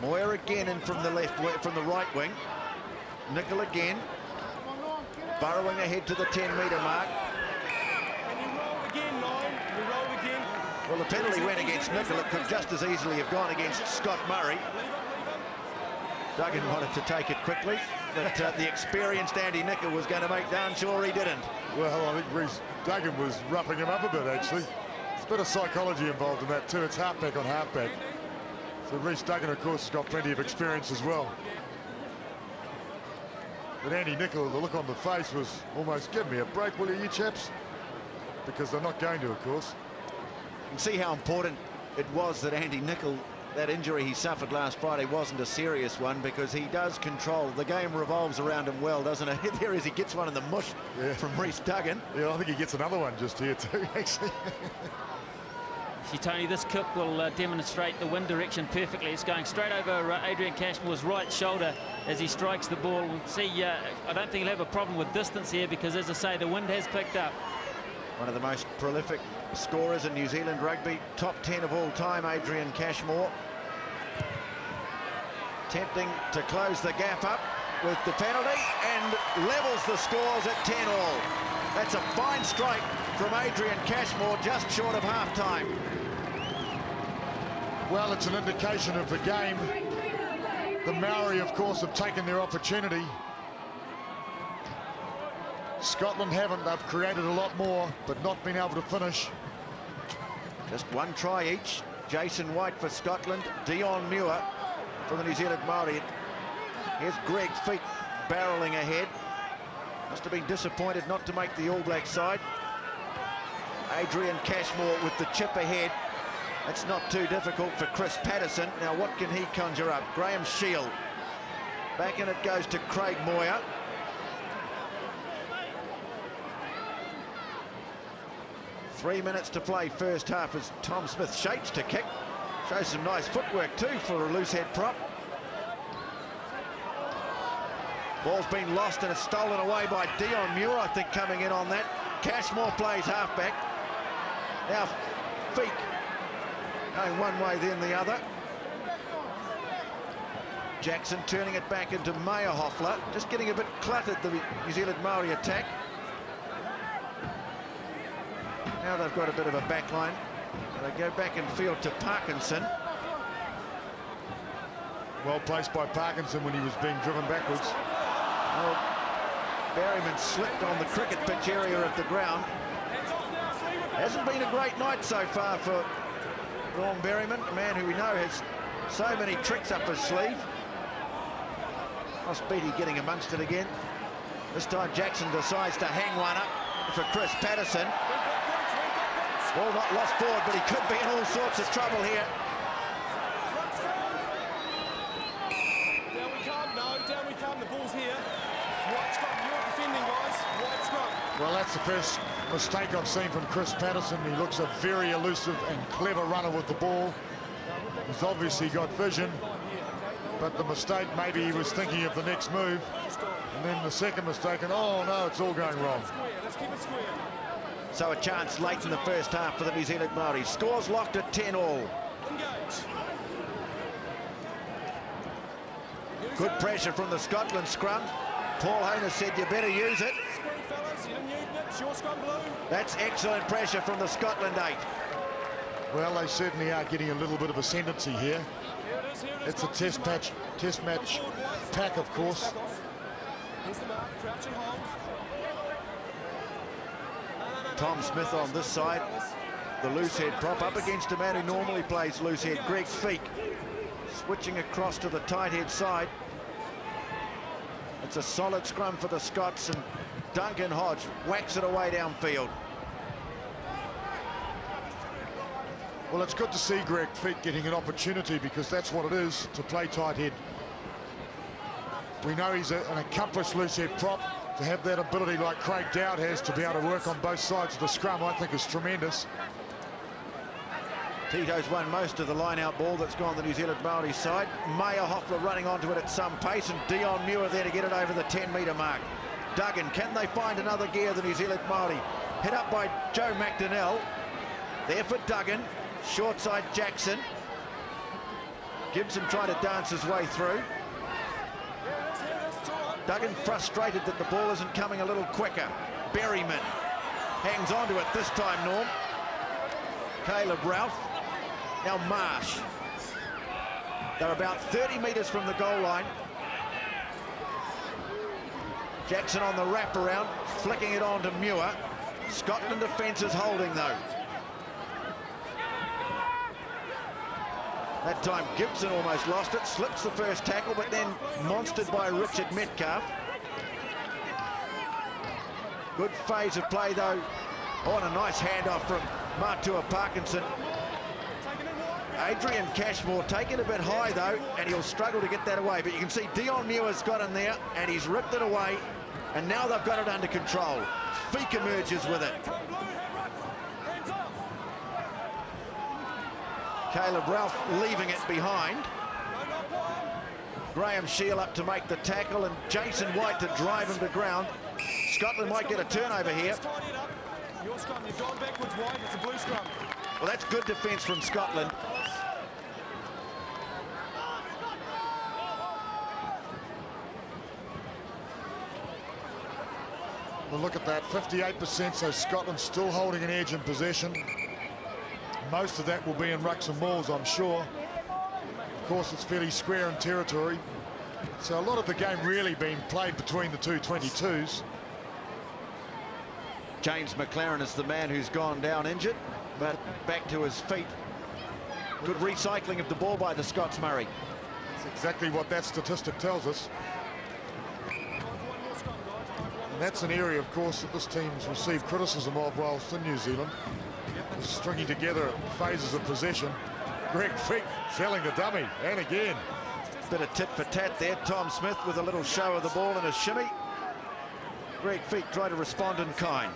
Muir again in from the right wing. Nickel again, burrowing ahead to the 10-metre mark. Well, the penalty went against Nickel. It could just as easily have gone against Scott Murray. Duggan wanted to take it quickly, but the experienced Andy Nickel was going to make darn sure he didn't. Well, I think Rhys Duggan was roughing him up a bit, actually. There's a bit of psychology involved in that, too. It's halfback on halfback. So Rhys Duggan, of course, has got plenty of experience as well. But Andy Nickel, the look on the face was almost, give me a break, will you chaps? Because they're not going to, of course. You can see how important it was that Andy Nickel, that injury he suffered last Friday, wasn't a serious one, because he does control. The game revolves around him well, doesn't it? There he gets one in the mush from Rhys Duggan. Yeah, I think he gets another one just here too, actually. See, Tony, this kick will demonstrate the wind direction perfectly. It's going straight over Adrian Cashmore's right shoulder as he strikes the ball. We'll see, I don't think he'll have a problem with distance here because, as I say, the wind has picked up. One of the most prolific scorers in New Zealand rugby, top 10 of all time, Adrian Cashmore. Attempting to close the gap up with the penalty and levels the scores at 10-all. That's a fine strike from Adrian Cashmore just short of half-time. Well, it's an indication of the game. The Maori, of course, have taken their opportunity. Scotland haven't. They've created a lot more, but not been able to finish. Just one try each. Jason White for Scotland, Deon Muir for the New Zealand Māori. Here's Greg Feek barrelling ahead. Must have been disappointed not to make the All Black side. Adrian Cashmore with the chip ahead. That's not too difficult for Chris Patterson. Now what can he conjure up? Graham Shield. Back in it goes to Craig Moyer. Three minutes to play first half as Tom Smith shapes to kick. Shows some nice footwork too for a loose head prop. Ball's been lost and it's stolen away by Deon Muir, I think, coming in on that. Cashmore plays halfback. Now Feek going one way then the other. Jackson turning it back into Mayerhofler, just getting a bit cluttered, the New Zealand Māori attack. Now they've got a bit of a back line. They go back in field to Parkinson. Well placed by Parkinson when he was being driven backwards. Well, Berryman slipped on the cricket pitch area of the ground. Hasn't been a great night so far for Ron Berryman, a man who we know has so many tricks up his sleeve. Ross Beattie getting amongst it again. This time Jackson decides to hang one up for Chris Patterson. Ball not lost forward, but he could be in all sorts of trouble here. Down we come, no, down we come, the ball's here. White scrum, you're defending, guys. White scrum. Well, that's the first mistake I've seen from Chris Patterson. He looks a very elusive and clever runner with the ball. He's obviously got vision, but the mistake, maybe he was thinking of the next move. And then the second mistake, and oh no, it's all going wrong. Let's keep it square. So a chance late in the first half for the New Zealand Māori. Scores locked at 10-all. Engage. Good pressure from the Scotland scrum. Paul Honer said you better use it. Screw, fellas, you didn't use it. It's your scrum, Blue. That's excellent pressure from the Scotland 8. Well, they certainly are getting a little bit of ascendancy here. Here it is, here it is. It's a test match pack, of course. Here's the mark, crouch and hold. Tom Smith on this side, the loose head prop up against a man who normally plays loose head, Greg Feek. Switching across to the tight head side. It's a solid scrum for the Scots, and Duncan Hodge whacks it away downfield. Well, it's good to see Greg Feek getting an opportunity, because that's what it is, to play tight head. We know he's an accomplished loosehead prop. To have that ability like Craig Dowd has to be able to work on both sides of the scrum, I think is tremendous. Tito's won most of the line-out ball that's gone the New Zealand Māori side. Mayerhofler running onto it at some pace, and Deon Muir there to get it over the 10-metre mark. Duggan, can they find another gear, the New Zealand Māori? Hit up by Joe McDonnell. There for Duggan. Short side Jackson. Gibson trying to dance his way through. Duggan frustrated that the ball isn't coming a little quicker. Berryman hangs on to it this time, Norm. Caleb Ralph. Now Marsh. They're about 30 metres from the goal line. Jackson on the wraparound, flicking it on to Muir. Scotland defence is holding, though. That time Gibson almost lost it, slips the first tackle, but then monstered by Richard Metcalf. Good phase of play, though. Oh, and a nice handoff from Matua Parkinson. Adrian Cashmore taken a bit high, though, and he'll struggle to get that away. But you can see Dion Muir's got in there, and he's ripped it away, and now they've got it under control. Feek emerges with it. Caleb Ralph leaving it behind. Graham Shield up to make the tackle, and Jason White to drive him to ground. Scotland might get a turnover here. Your scrum, you've gone backwards, White. It's a blue scrum. Well, that's good defence from Scotland. Well, look at that, 58%, so Scotland's still holding an edge in possession. Most of that will be in rucks and mauls, I'm sure. Of course, it's fairly square in territory. So a lot of the game really being played between the two 22s. James McLaren is the man who's gone down injured, but back to his feet. Good recycling of the ball by the Scots, Murray. That's exactly what that statistic tells us. And that's an area, of course, that this team's received criticism of whilst in New Zealand. Stringing together phases of possession. Greg Feek selling the dummy, and again. Bit of tit for tat there. Tom Smith with a little show of the ball and a shimmy. Greg Feek tried to respond in kind.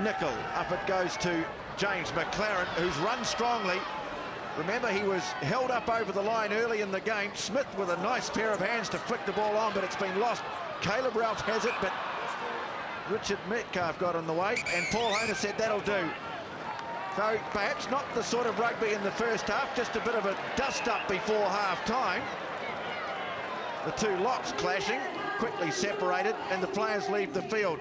Nickel, up it goes to James McLaren, who's run strongly. Remember, he was held up over the line early in the game. Smith with a nice pair of hands to flick the ball on, but it's been lost. Caleb Ralph has it, but Richard Metcalf got in the way, and Paul Honer said that'll do. So perhaps not the sort of rugby in the first half, just a bit of a dust-up before half-time. The two locks clashing, quickly separated, and the players leave the field.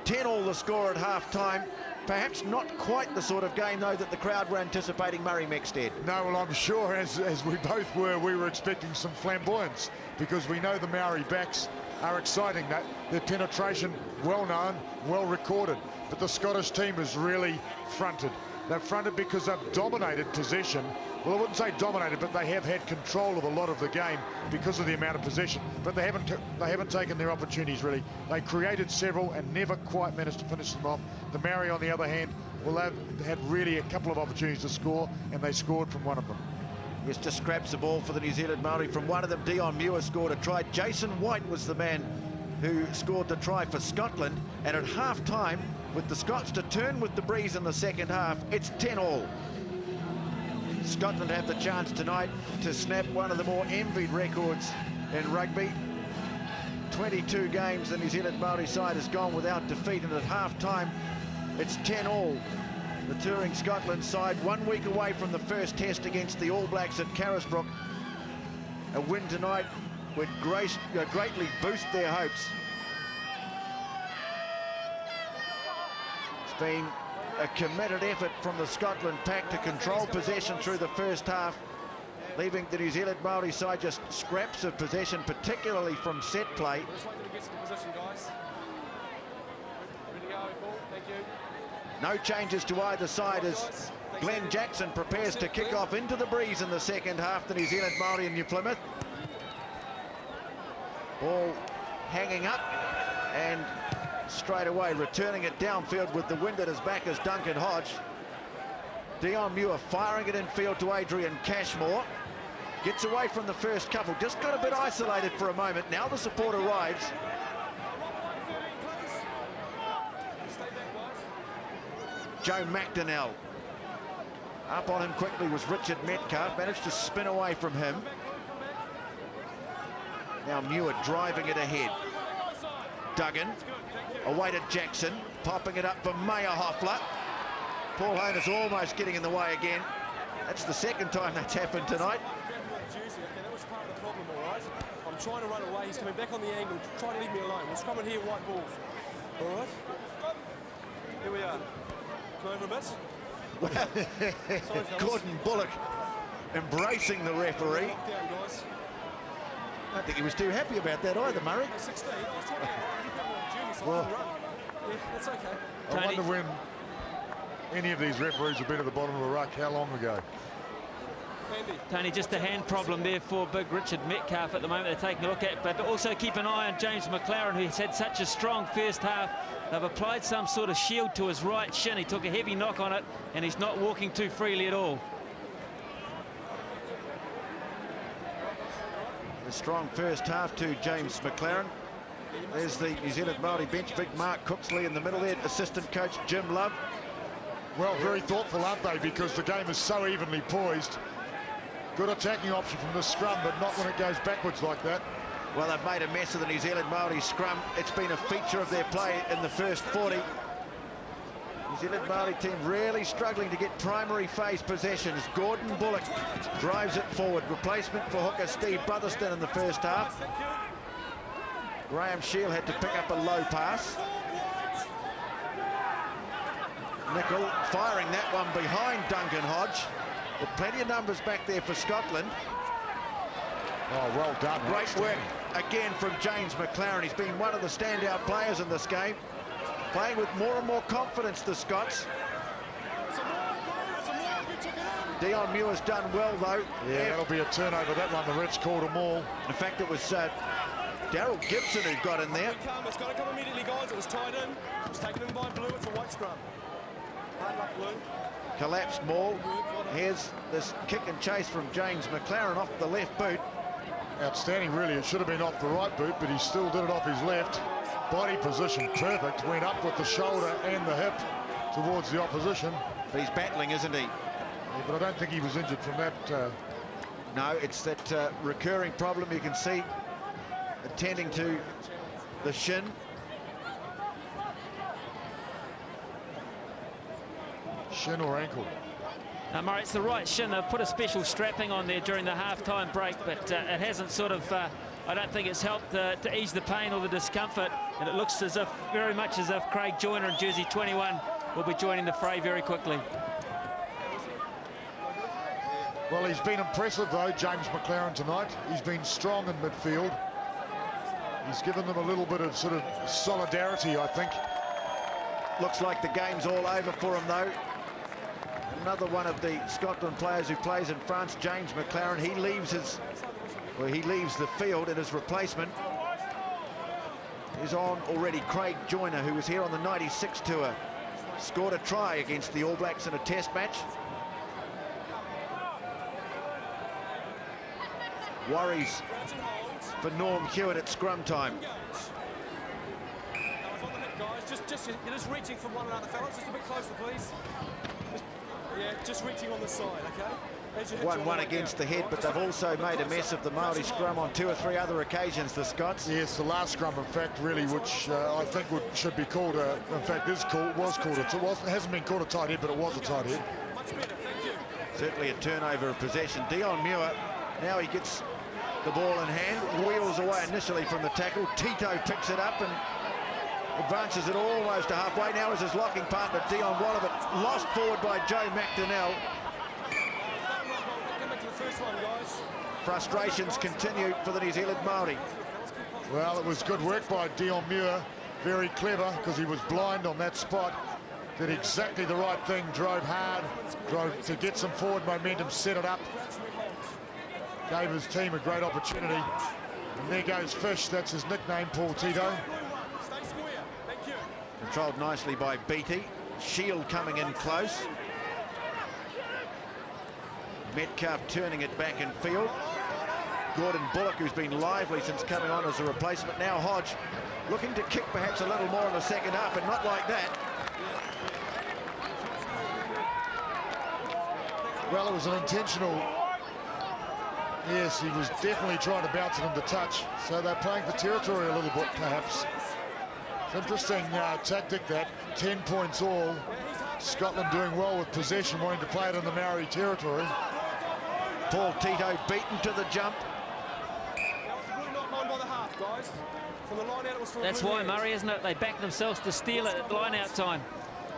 10-all the score at half-time. Perhaps not quite the sort of game, though, that the crowd were anticipating, Murray Mexted. No, well, I'm sure, as we both were, we were expecting some flamboyance, because we know the Maori backs are exciting. That their penetration well known, well recorded, but the Scottish team is really fronted. They've fronted because they've dominated possession. Well, I wouldn't say dominated, but they have had control of a lot of the game because of the amount of possession. But they haven't taken their opportunities really. They created several and never quite managed to finish them off. The Maori, on the other hand, well, they've had really a couple of opportunities to score, and they scored from one of them. Yes, just scraps the ball for the New Zealand Māori. From one of them, Deon Muir scored a try. Jason White was the man who scored the try for Scotland. And at half-time, with the Scots to turn with the breeze in the second half, it's 10-all. Scotland have the chance tonight to snap one of the more envied records in rugby. 22 games the New Zealand Māori side has gone without defeat, and at half-time, it's 10-all. The touring Scotland side 1 week away from the first test against the All Blacks at Carisbrook. A win tonight would greatly boost their hopes. It's been a committed effort from the Scotland pack to control possession through the first half, leaving the New Zealand Māori side just scraps of possession, particularly from set play. No changes to either side as Glen Jackson prepares to kick off into the breeze in the second half, the New Zealand Māori in New Plymouth. Ball hanging up, and straight away returning it downfield with the wind at his back as Duncan Hodge. Deon Muir firing it infield to Adrian Cashmore. Gets away from the first couple. Just got a bit isolated for a moment. Now the support arrives. Joe McDonnell. Up on him quickly was Richard Metcalf. Managed to spin away from him. Now Muir driving it ahead. Duggan. Away to Jackson. Popping it up for Mayerhofler. Paul Honer's almost getting in the way again. That's the second time that's happened tonight. That was part of the problem, all right? I'm trying to run away. He's coming back on the angle. Try to leave me alone. We're scrumming here, white balls. All right? Here we are. Come over a bit. Sorry, Gordon Bullock embracing the referee. Lock down, guys. I don't think he was too happy about that either, Murray. 16. I was trying to get on the so Well, I can run. Yeah, that's okay. I wonder when any of these referees have been at the bottom of a ruck, how long ago? Andy. Tony, just a hand problem there for big Richard Metcalf at the moment they're taking a look at, but also keep an eye on James McLaren, who's had such a strong first half. They've applied some sort of shield to his right shin. He took a heavy knock on it, and he's not walking too freely at all. A strong first half to James McLaren. There's the New Zealand Māori bench. Big Mark Cooksley in the middle there. Assistant coach Jim Love. Well, very thoughtful, aren't they? Because the game is so evenly poised. Good attacking option from the scrum, but not when it goes backwards like that. Well, they've made a mess of the New Zealand Māori scrum. It's been a feature of their play in the first 40. New Zealand Māori team really struggling to get primary phase possessions. Gordon Bullock drives it forward. Replacement for hooker Steve Brotherston in the first half. Graham Shield had to pick up a low pass. Nicol firing that one behind Duncan Hodge. With plenty of numbers back there for Scotland. Oh, well done. Great work again from James McLaren. He's been one of the standout players in this game. Playing with more and more confidence, the Scots. Deon Muir's done well, though. Yeah, that'll be a turnover. That one, the Reds called them all. In fact, it was Daryl Gibson who got in there. It's got to come immediately, guys. It was tied in. It was taken in by Blue. It's a white scrum. Hard luck, Blue. Collapsed maul. Here's this kick and chase from James McLaren off the left boot. Outstanding, really. It should have been off the right boot, but he still did it off his left. Body position perfect. Went up with the shoulder and the hip towards the opposition. But he's battling, isn't he? Yeah, but I don't think he was injured from that. No, it's that recurring problem you can see attending to the shin. Shin or ankle? Murray, it's the right shin. They've put a special strapping on there during the half-time break, but it hasn't sort of, I don't think it's helped to ease the pain or the discomfort. And it looks as if, very much as if Craig Joyner in jersey 21 will be joining the fray very quickly. Well, he's been impressive, though, James McLaren, tonight. He's been strong in midfield. He's given them a little bit of sort of solidarity, I think. Looks like the game's all over for him, though. Another one of the Scotland players who plays in France, James McLaren. He leaves the field, and his replacement is on already. Craig Joyner, who was here on the '96 tour, scored a try against the All Blacks in a test match. Worries for Norm Hewitt at scrum time. You're just reaching from one another, fellas. Just a bit closer, please. Just reaching on the side, okay? 1-1 against the head, but they've also made a mess of the Māori scrum on 2 or 3 other occasions, the Scots. Yes, the last scrum, in fact, really, which I think should be called in fact, was called it hasn't been called a tight head, but it was a tight head. Much better, thank you. Certainly a turnover of possession. Deon Muir, now he gets the ball in hand, wheels away initially from the tackle. Tito picks it up and advances it almost to halfway. Now is his locking partner, Dion Waller, but lost forward by Joe McDonnell. Come back to the first one, guys. Frustrations continue for the New Zealand Māori. Well, it was good work by Deon Muir. Very clever, because he was blind on that spot. Did exactly the right thing, drove hard, drove to get some forward momentum, set it up. Gave his team a great opportunity. And there goes Fish, that's his nickname, Paul Tito. Controlled nicely by Beattie. Shield coming in close. Metcalf turning it back in field. Gordon Bullock, who's been lively since coming on as a replacement. Now Hodge looking to kick perhaps a little more in the second half, but not like that. Well, it was an intentional. Yes, he was definitely trying to bounce it into touch. So they're playing for territory a little bit, perhaps. It's interesting tactic that. 10 points all. Scotland doing well with possession, wanting to play it in the Maori territory. Paul Tito beaten to the jump. That's why, Murray, isn't it? They back themselves to steal it at line-out time.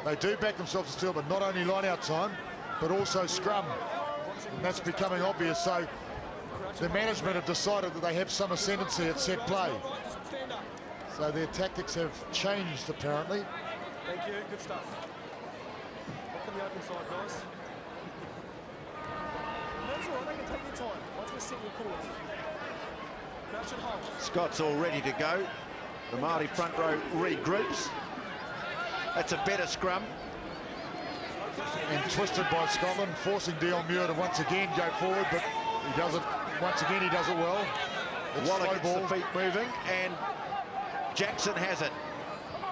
They do back themselves to steal, but not only line-out time, but also scrum. And that's becoming obvious. So the management have decided that they have some ascendancy at set play. So their tactics have changed, apparently. Thank you, good stuff. Look on the open side, guys. That's all right, they can take their time. Once we're set, we'll call it. Crouch and hold. Scott's all ready to go. The Māori front row regroups. That's a better scrum. And twisted by Scotland, forcing Deon Muir to once again go forward, but he does it, once again he does it well. Waller gets the feet moving, and Jackson has it.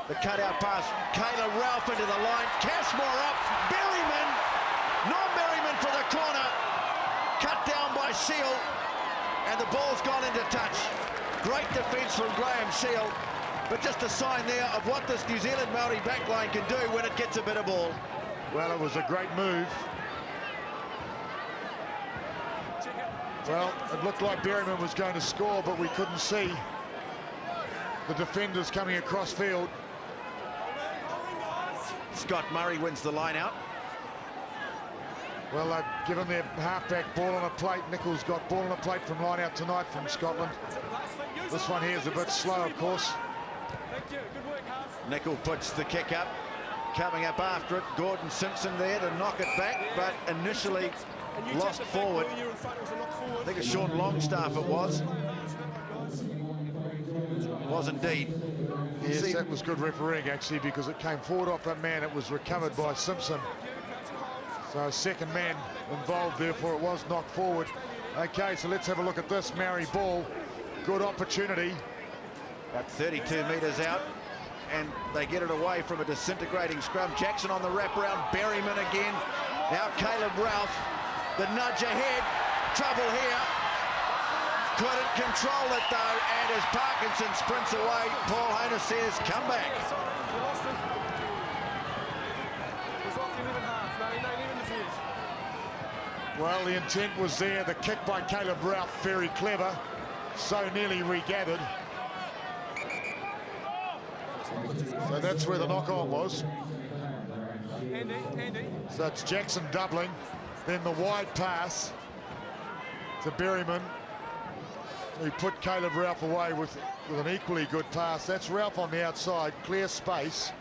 The cutout pass, Caleb Ralph into the line, Cashmore up, Berryman, non-Berryman for the corner, cut down by Shield, and the ball's gone into touch. Great defence from Graham Shield, but just a sign there of what this New Zealand Māori backline can do when it gets a bit of ball. Well, it was a great move. Well, it looked like Berryman was going to score, but we couldn't see the defenders coming across field. Scott Murray wins the line out. Well, they've given their halfback ball on a plate. Nichols got ball on a plate from line out tonight from Scotland. This one here is a bit slow, of course. Nichols puts the kick up. Coming up after it, Gordon Simpson there to knock it back, but initially lost forward. I think it's Sean Longstaff it was. Was indeed. Yes, that was good refereeing, actually, because it came forward off that man. It was recovered by Simpson. So a second man involved, therefore it was knocked forward. Okay, so let's have a look at this. Maori ball, good opportunity. About 32 metres out, and they get it away from a disintegrating scrum. Jackson on the wraparound, Berryman again. Now Caleb Ralph, the nudge ahead, trouble here. Couldn't control it though, and as Parkinson sprints away, Paul Hona says, come back. Well, the intent was there. The kick by Caleb Ralph, very clever. So nearly regathered. So that's where the knock-on was. So it's Jackson doubling. Then the wide pass to Berryman, who put Caleb Ralph away with an equally good pass. That's Ralph on the outside, clear space.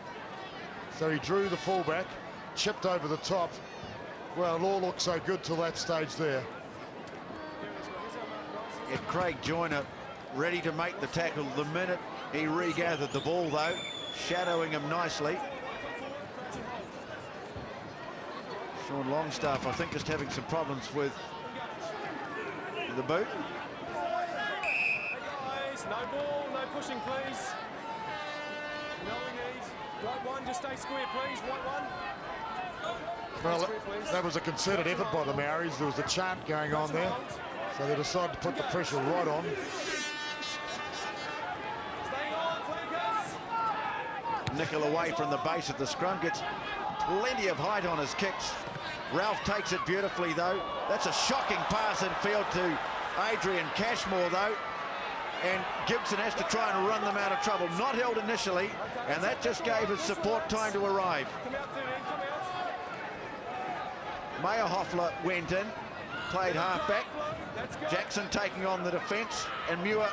So he drew the fullback, chipped over the top. Well, it all looked so good till that stage there. And Craig Joyner ready to make the tackle the minute he regathered the ball, though, shadowing him nicely. Sean Longstaff, I think, just having some problems with the boot. No ball, no pushing, please. No need. White one, just stay square, please. White one. Well, that was a concerted effort by the Maoris. There was a chant going on there. So they decided to put the pressure right on. Nickel away from the base of the scrum, gets plenty of height on his kicks. Ralph takes it beautifully, though. That's a shocking pass in field to Adrian Cashmore, though. And Gibson has to try and run them out of trouble. Not held initially, and that just gave his support time to arrive. Mayerhofler went in, played halfback. Jackson taking on the defence, and Muir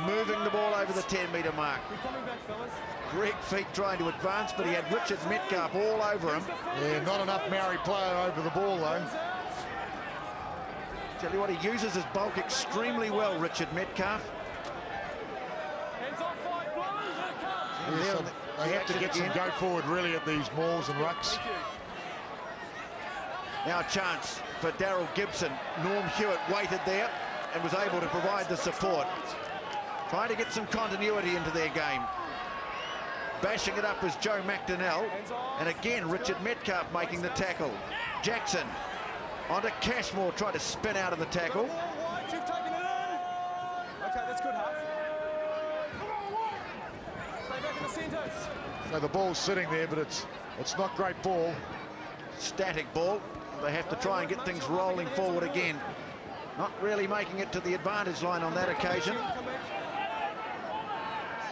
moving the ball over the 10-metre mark. Greg Feek trying to advance, but he had Richard Metcalf all over him. Yeah, not enough Maori player over the ball, though. Tell you what, he uses his bulk extremely well, Richard Metcalf. Yeah, so they have to get some go forward, really, at these mauls and rucks. Now a chance for Daryl Gibson. Norm Hewitt waited there and was able to provide the support. Trying to get some continuity into their game. Bashing it up was Joe McDonnell. And again, Richard Metcalf making the tackle. Jackson onto Cashmore, tried to spin out of the tackle. Okay, that's good, Huff. Stay back in the centres. So the ball's sitting there, but it's not great ball. Static ball. They have to try and get things rolling forward again. Not really making it to the advantage line on that occasion.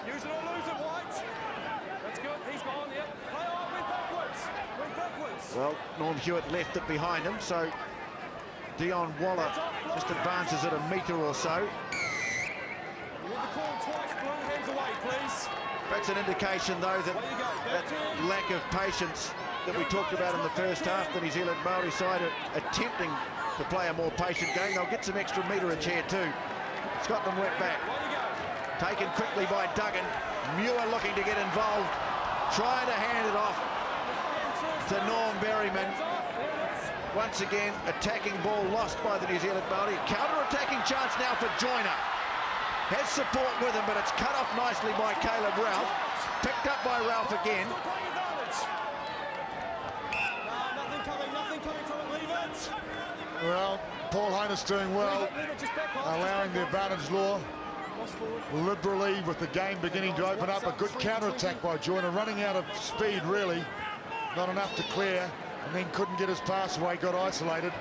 Use it or lose it, White. That's good. He's gone, yep. Play on, went backwards. Went backwards. Well, Norm Hewitt left it behind him, so Dion Waller just advances it a metre or so. You want the call twice, Blue. Hands away, please. That's an indication, though, that that lack of patience that we talked about in the first half, the New Zealand Māori side are attempting to play a more patient game. They'll get some extra meterage here too. Scotland work back. Taken quickly by Duggan. Muir looking to get involved. Trying to hand it off to Norm Berryman. Once again, attacking ball lost by the New Zealand Māori. Counter-attacking chance now for Joyner. Has support with him, but it's cut off nicely by Caleb Ralph. Picked up by Ralph again. Nothing coming from it, leave it. Well, Paul Heinous doing well, Leave it, just back off, allowing the advantage law Lost forward. liberally with the game beginning to open up. A good counter-attack by Joyner, running out of speed really. Not enough to clear, and then couldn't get his pass away, got isolated.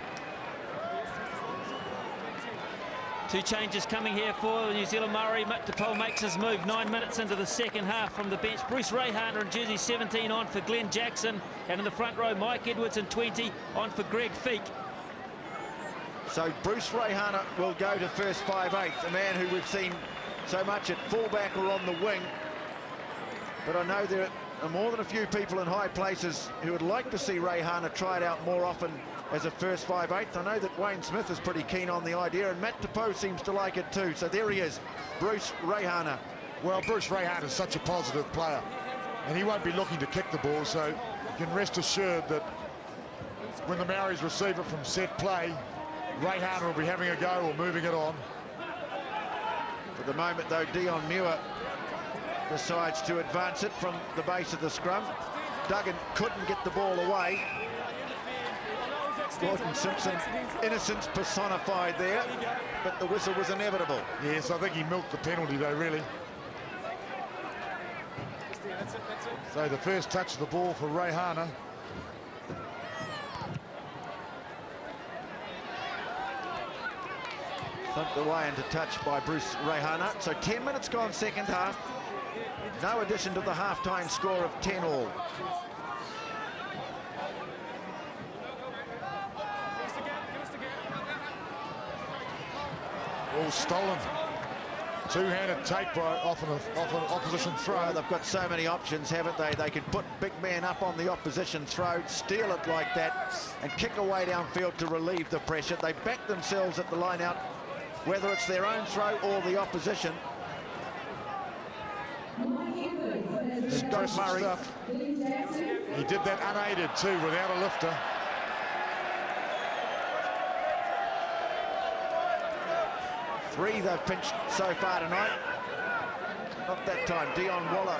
Two changes coming here for the New Zealand Māori. Matua makes his move 9 minutes into the second half from the bench. Bruce Reihana in jersey 17 on for Glen Jackson. And in the front row, Mike Edwards in 20 on for Greg Feek. So Bruce Reihana will go to first 5/8, a man who we've seen so much at fullback or on the wing. But I know there are more than a few people in high places who would like to see Reihana tried out more often as a first 5/8. I know that Wayne Smith is pretty keen on the idea, and Matt Tapo seems to like it too. So there he is, Bruce Reihana. Well, Bruce Reihana is such a positive player, and he won't be looking to kick the ball, so you can rest assured that when the Maoris receive it from set play, Reihana will be having a go or moving it on. For the moment, though, Deon Muir decides to advance it from the base of the scrum. Duggan couldn't get the ball away. Gordon Simpson, innocence personified there, but the whistle was inevitable. Yes, I think he milked the penalty though, really. That's it. So the first touch of the ball for Reihana. Thumped away into touch by Bruce Reihana. So 10 minutes gone second half. No addition to the half-time score of 10-all. All stolen. Two-handed take by off an opposition throw. Well, they've got so many options, haven't they? They can put big man up on the opposition throw, steal it like that, and kick away downfield to relieve the pressure. They back themselves at the line out, whether it's their own throw or the opposition. Scott Murray. He did that unaided too, without a lifter. Three they've pinched so far tonight. Not that time. Dion Waller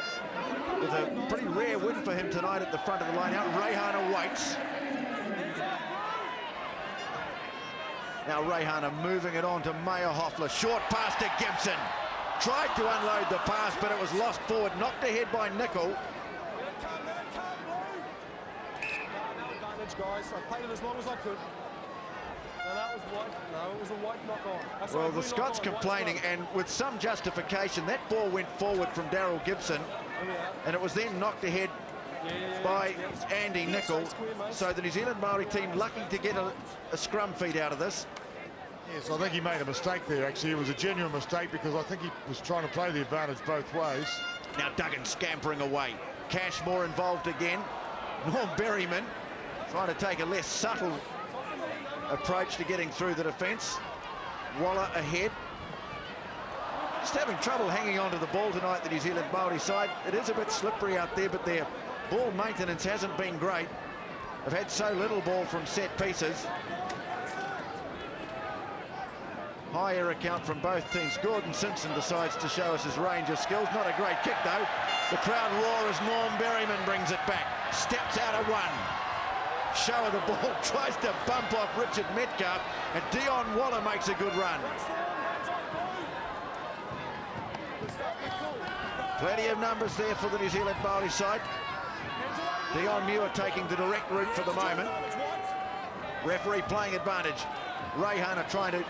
with a pretty rare win for him tonight at the front of the line out. Reihana waits. Now Reihana moving it on to Mayerhofler. Short pass to Gibson. Tried to unload the pass, but it was lost forward. Knocked ahead by Nickel. No advantage, guys. I played it as long as I could. No, that was white. No, it was a white knock on. Well, the Scots complaining, and with some justification. That ball went forward from Daryl Gibson, and it was then knocked ahead by Andy Nickel. So the New Zealand Māori team lucky to get a scrum feed out of this. Yes, I think he made a mistake there, actually. It was a genuine mistake because I think he was trying to play the advantage both ways. Now Duggan scampering away. Cashmore involved again. Norm Berryman trying to take a less subtle approach to getting through the defence. Waller ahead. Just having trouble hanging on to the ball tonight, the New Zealand Māori side. It is a bit slippery out there, but their ball maintenance hasn't been great. have had so little ball from set pieces. High error count from both teams. Gordon Simpson decides to show us his range of skills. Not a great kick, though. The crowd roar as Norm Berryman brings it back. Steps out of one. Show of the ball, tries to bump off Richard Metcalf, and Dion Waller makes a good run. Plenty of numbers there for the New Zealand Māori side. Deon Muir taking the direct route for the moment. Referee playing advantage. Reihana trying to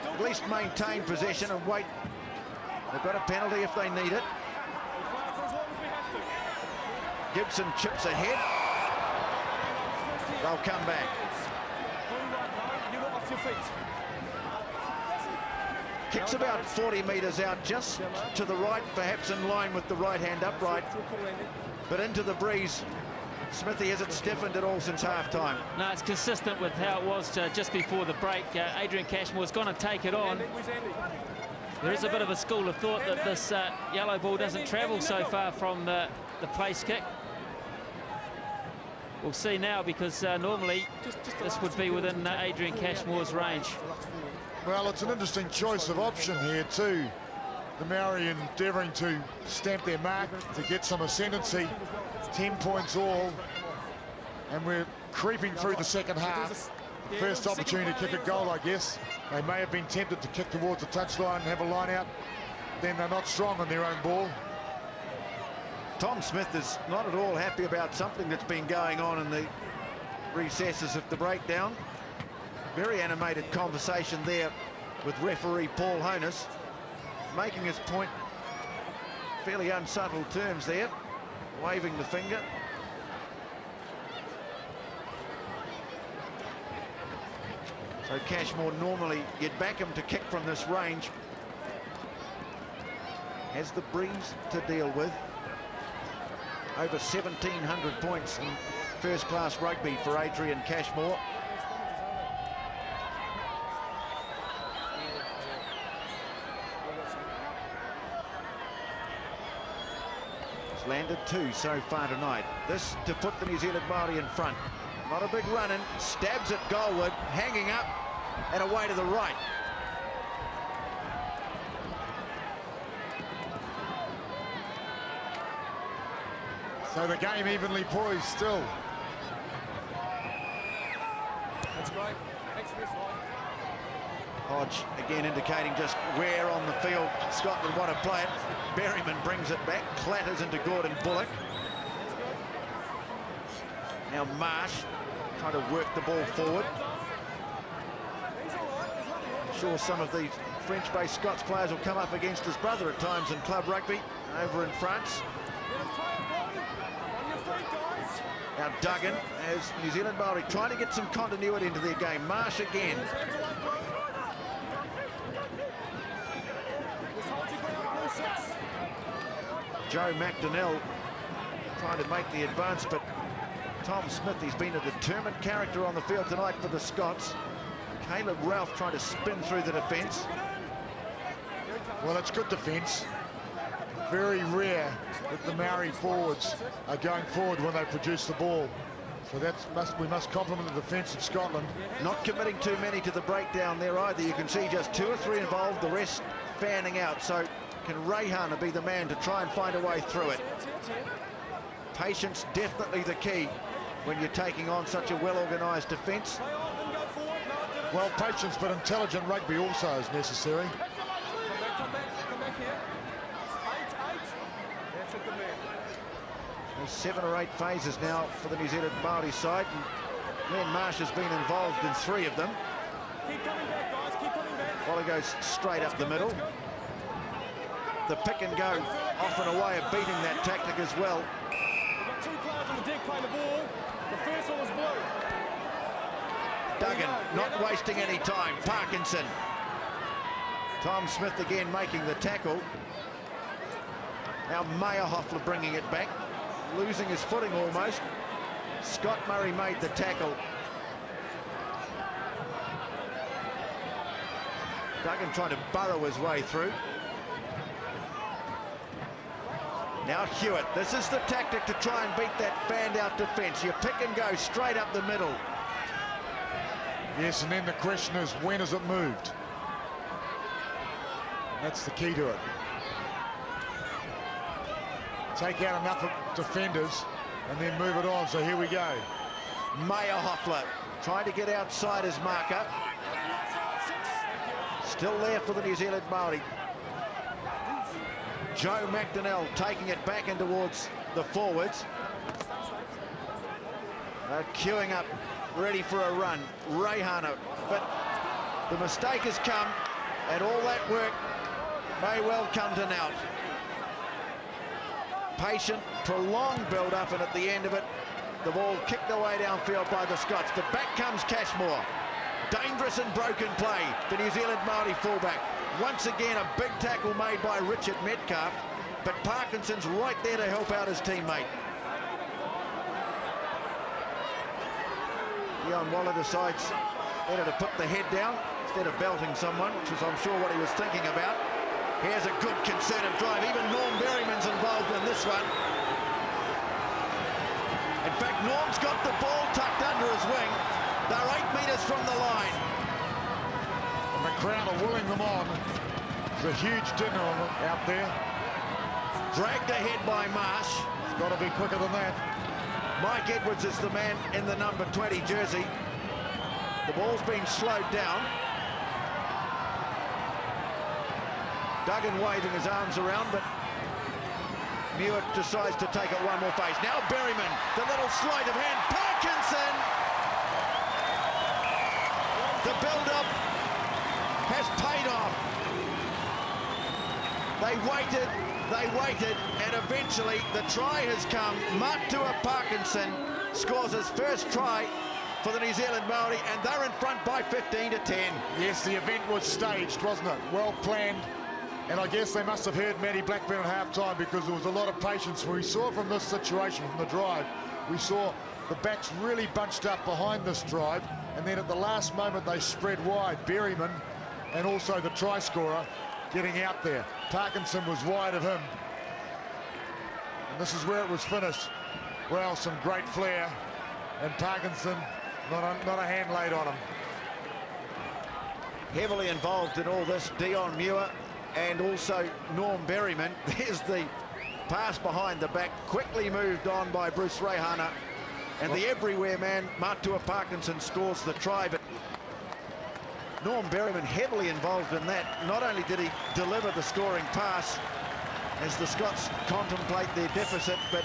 at least maintain possession and wait. They've got a penalty if they need it. Gibson chips ahead. They'll come back. Kicks about 40 metres out, just to the right, perhaps in line with the right hand upright. But into the breeze. Smithy hasn't stiffened at all since half-time. No, it's consistent with how it was just before the break. Adrian Cashmore's going to take it on. There is a bit of a school of thought that this yellow ball doesn't travel so far from the place kick. We'll see now, because normally this would be within Adrian Cashmore's range. Well, it's an interesting choice of option here too. The Māori endeavouring to stamp their mark, to get some ascendancy. 10 points all, and we're creeping through the second half. First opportunity to kick a goal, I guess. They may have been tempted to kick towards the touchline and have a line out. Then they're not strong on their own ball. Tom Smith is not at all happy about something that's been going on in the recesses of the breakdown. Very animated conversation there with referee Paul Honus, making his point fairly unsubtle terms there, waving the finger. So Cashmore, normally you'd back him to kick from this range. Has the breeze to deal with. Over 1,700 points in first-class rugby for Adrian Cashmore. It's landed 2 so far tonight. This to put the New Zealand Māori in front. Not a big run-in, stabs at goalward, hanging up and away to the right. So the game evenly poised still. That's great. Thanks for this one. Hodge again indicating just where on the field Scotland want to play it. Berryman brings it back, clatters into Gordon Bullock. Now Marsh trying to work the ball forward. I'm sure some of these French-based Scots players will come up against his brother at times in club rugby over in France. Now Duggan, as New Zealand Māori trying to get some continuity into their game. Marsh again. Joe McDonnell trying to make the advance, but Tom Smith, he's been a determined character on the field tonight for the Scots. Caleb Ralph trying to spin through the defence. Well, it's good defence. Very rare that the Māori forwards are going forward when they produce the ball. So we must compliment the defence of Scotland. Not committing too many to the breakdown there either. You can see just 2 or 3 involved, the rest fanning out. So can Reihana be the man to try and find a way through it? Patience definitely the key when you're taking on such a well-organised defence. Well, patience but intelligent rugby also is necessary. Come back here. 8. That's a good man. There's 7 or 8 phases now for the New Zealand Māori side. And Glen Marsh has been involved in 3 of them. Keep coming back, guys. Keep coming back. Waller goes straight up the middle. The pick and go often a way of beating that tactic as well. We've got 2 players on the deck playing the ball. The first one was blue. Duggan not wasting any time. Parkinson. Tom Smith again making the tackle. Now Mayerhofler bringing it back. Losing his footing almost. Scott Murray made the tackle. Duggan trying to burrow his way through. Now Hewitt, this is the tactic to try and beat that band-out defence. You pick and go straight up the middle. Yes, and then the question is, when is it moved? That's the key to it. Take out enough of defenders and then move it on. So here we go. Mayerhofler trying to get outside his marker. Still there for the New Zealand Māori. Joe McDonnell taking it back in towards the forwards. They're queuing up, ready for a run. Reihana, but the mistake has come, and all that work may well come to naught. Patient, prolonged build-up, and at the end of it, the ball kicked away downfield by the Scots. But back comes Cashmore. Dangerous and broken play, the New Zealand Māori fullback. Once again, a big tackle made by Richard Metcalf, but Parkinson's right there to help out his teammate. Dion Waller decides better to put the head down instead of belting someone, which was, I'm sure, what he was thinking about. Here's a good concerted drive. Even Norm Berryman's involved in this one. In fact, Norm's got the ball tucked under his wing. They're 8 metres from the line. And the crowd are willing them on. There's a huge dinner out there. Dragged ahead by Marsh. It's got to be quicker than that. Mike Edwards is the man in the number 20 jersey. The ball's been slowed down. Duggan waving his arms around, but Muir decides to take it one more phase. Now Berryman, the little sleight of hand. Parkinson! The build-up has paid off. They waited, and eventually the try has come. Matua Parkinson scores his first try for the New Zealand Māori, and they're in front by 15-10. Yes, the event was staged, wasn't it? Well planned. And I guess they must have heard Matty Blackburn at half-time, because there was a lot of patience. We saw from this situation, from the drive, we saw the backs really bunched up behind this drive, and then at the last moment they spread wide. Berryman and also the try scorer getting out there. Parkinson was wide of him. And this is where it was finished. Well, some great flair. And Parkinson, not a hand laid on him. Heavily involved in all this, Deon Muir and also Norm Berryman. There's the pass behind the back, quickly moved on by Bruce Reihana. And the everywhere man, Matua Parkinson, scores the try. But Norm Berryman heavily involved in that. Not only did he deliver the scoring pass as the Scots contemplate their deficit, but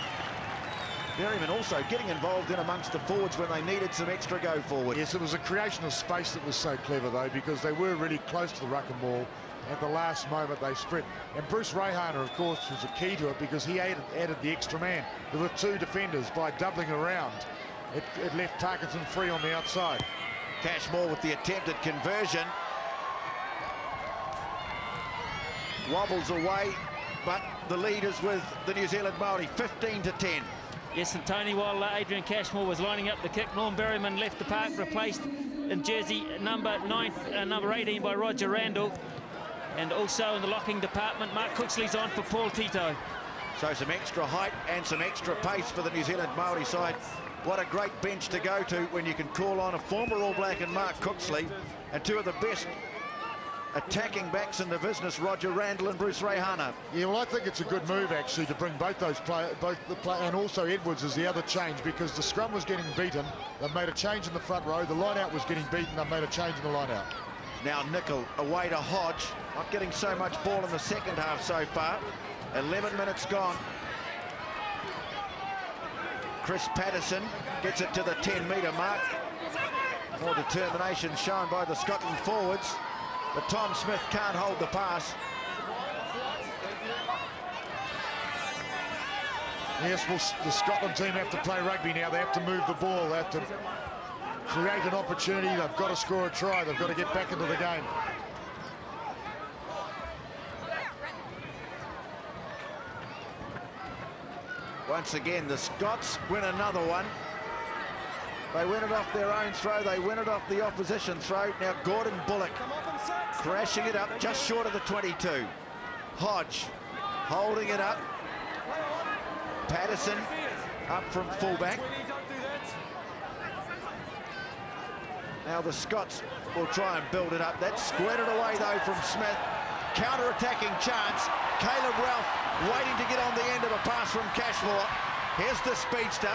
Berryman also getting involved in amongst the forwards when they needed some extra go forward. Yes, it was a creation of space that was so clever, though, because they were really close to the ruck and ball. At the last moment they spread. And Bruce Reihana, of course, was a key to it, because he added the extra man. There were two defenders. By doubling around, it left Parkinson free on the outside. Cashmore with the attempted conversion. Wobbles away, but the lead is with the New Zealand Māori, 15-10. Yes, and Tony, while Adrian Cashmore was lining up the kick, Norm Berryman left the park, replaced in jersey number 18 by Roger Randle. And also in the locking department, Mark Cooksley's on for Paul Tito. So some extra height and some extra pace for the New Zealand Māori side. What a great bench to go to when you can call on a former All Black and Mark Cooksley, and two of the best attacking backs in the business, Roger Randle and Bruce Reihana. Yeah, well, I think it's a good move, actually, to bring both those players, and also Edwards is the other change, because the scrum was getting beaten. They've made a change in the front row. The line-out was getting beaten. They've made a change in the line-out. Now Nickel away to Hodge, not getting so much ball in the second half so far. 11 minutes gone. Chris Patterson gets it to the 10-metre mark. More determination shown by the Scotland forwards, but Tom Smith can't hold the pass. Yes, well, the Scotland team have to play rugby now. They have to move the ball. They have to create an opportunity. They've got to score a try. They've got to get back into the game. Once again, the Scots win another one. They win it off their own throw. They win it off the opposition throw. Now Gordon Bullock crashing it up just short of the 22. Hodge holding it up. Patterson up from fullback. Now the Scots will try and build it up. That's squirted away though from Smith. Counter-attacking chance. Caleb Ralph waiting to get on the end of a pass from Cashmore. Here's the speedster.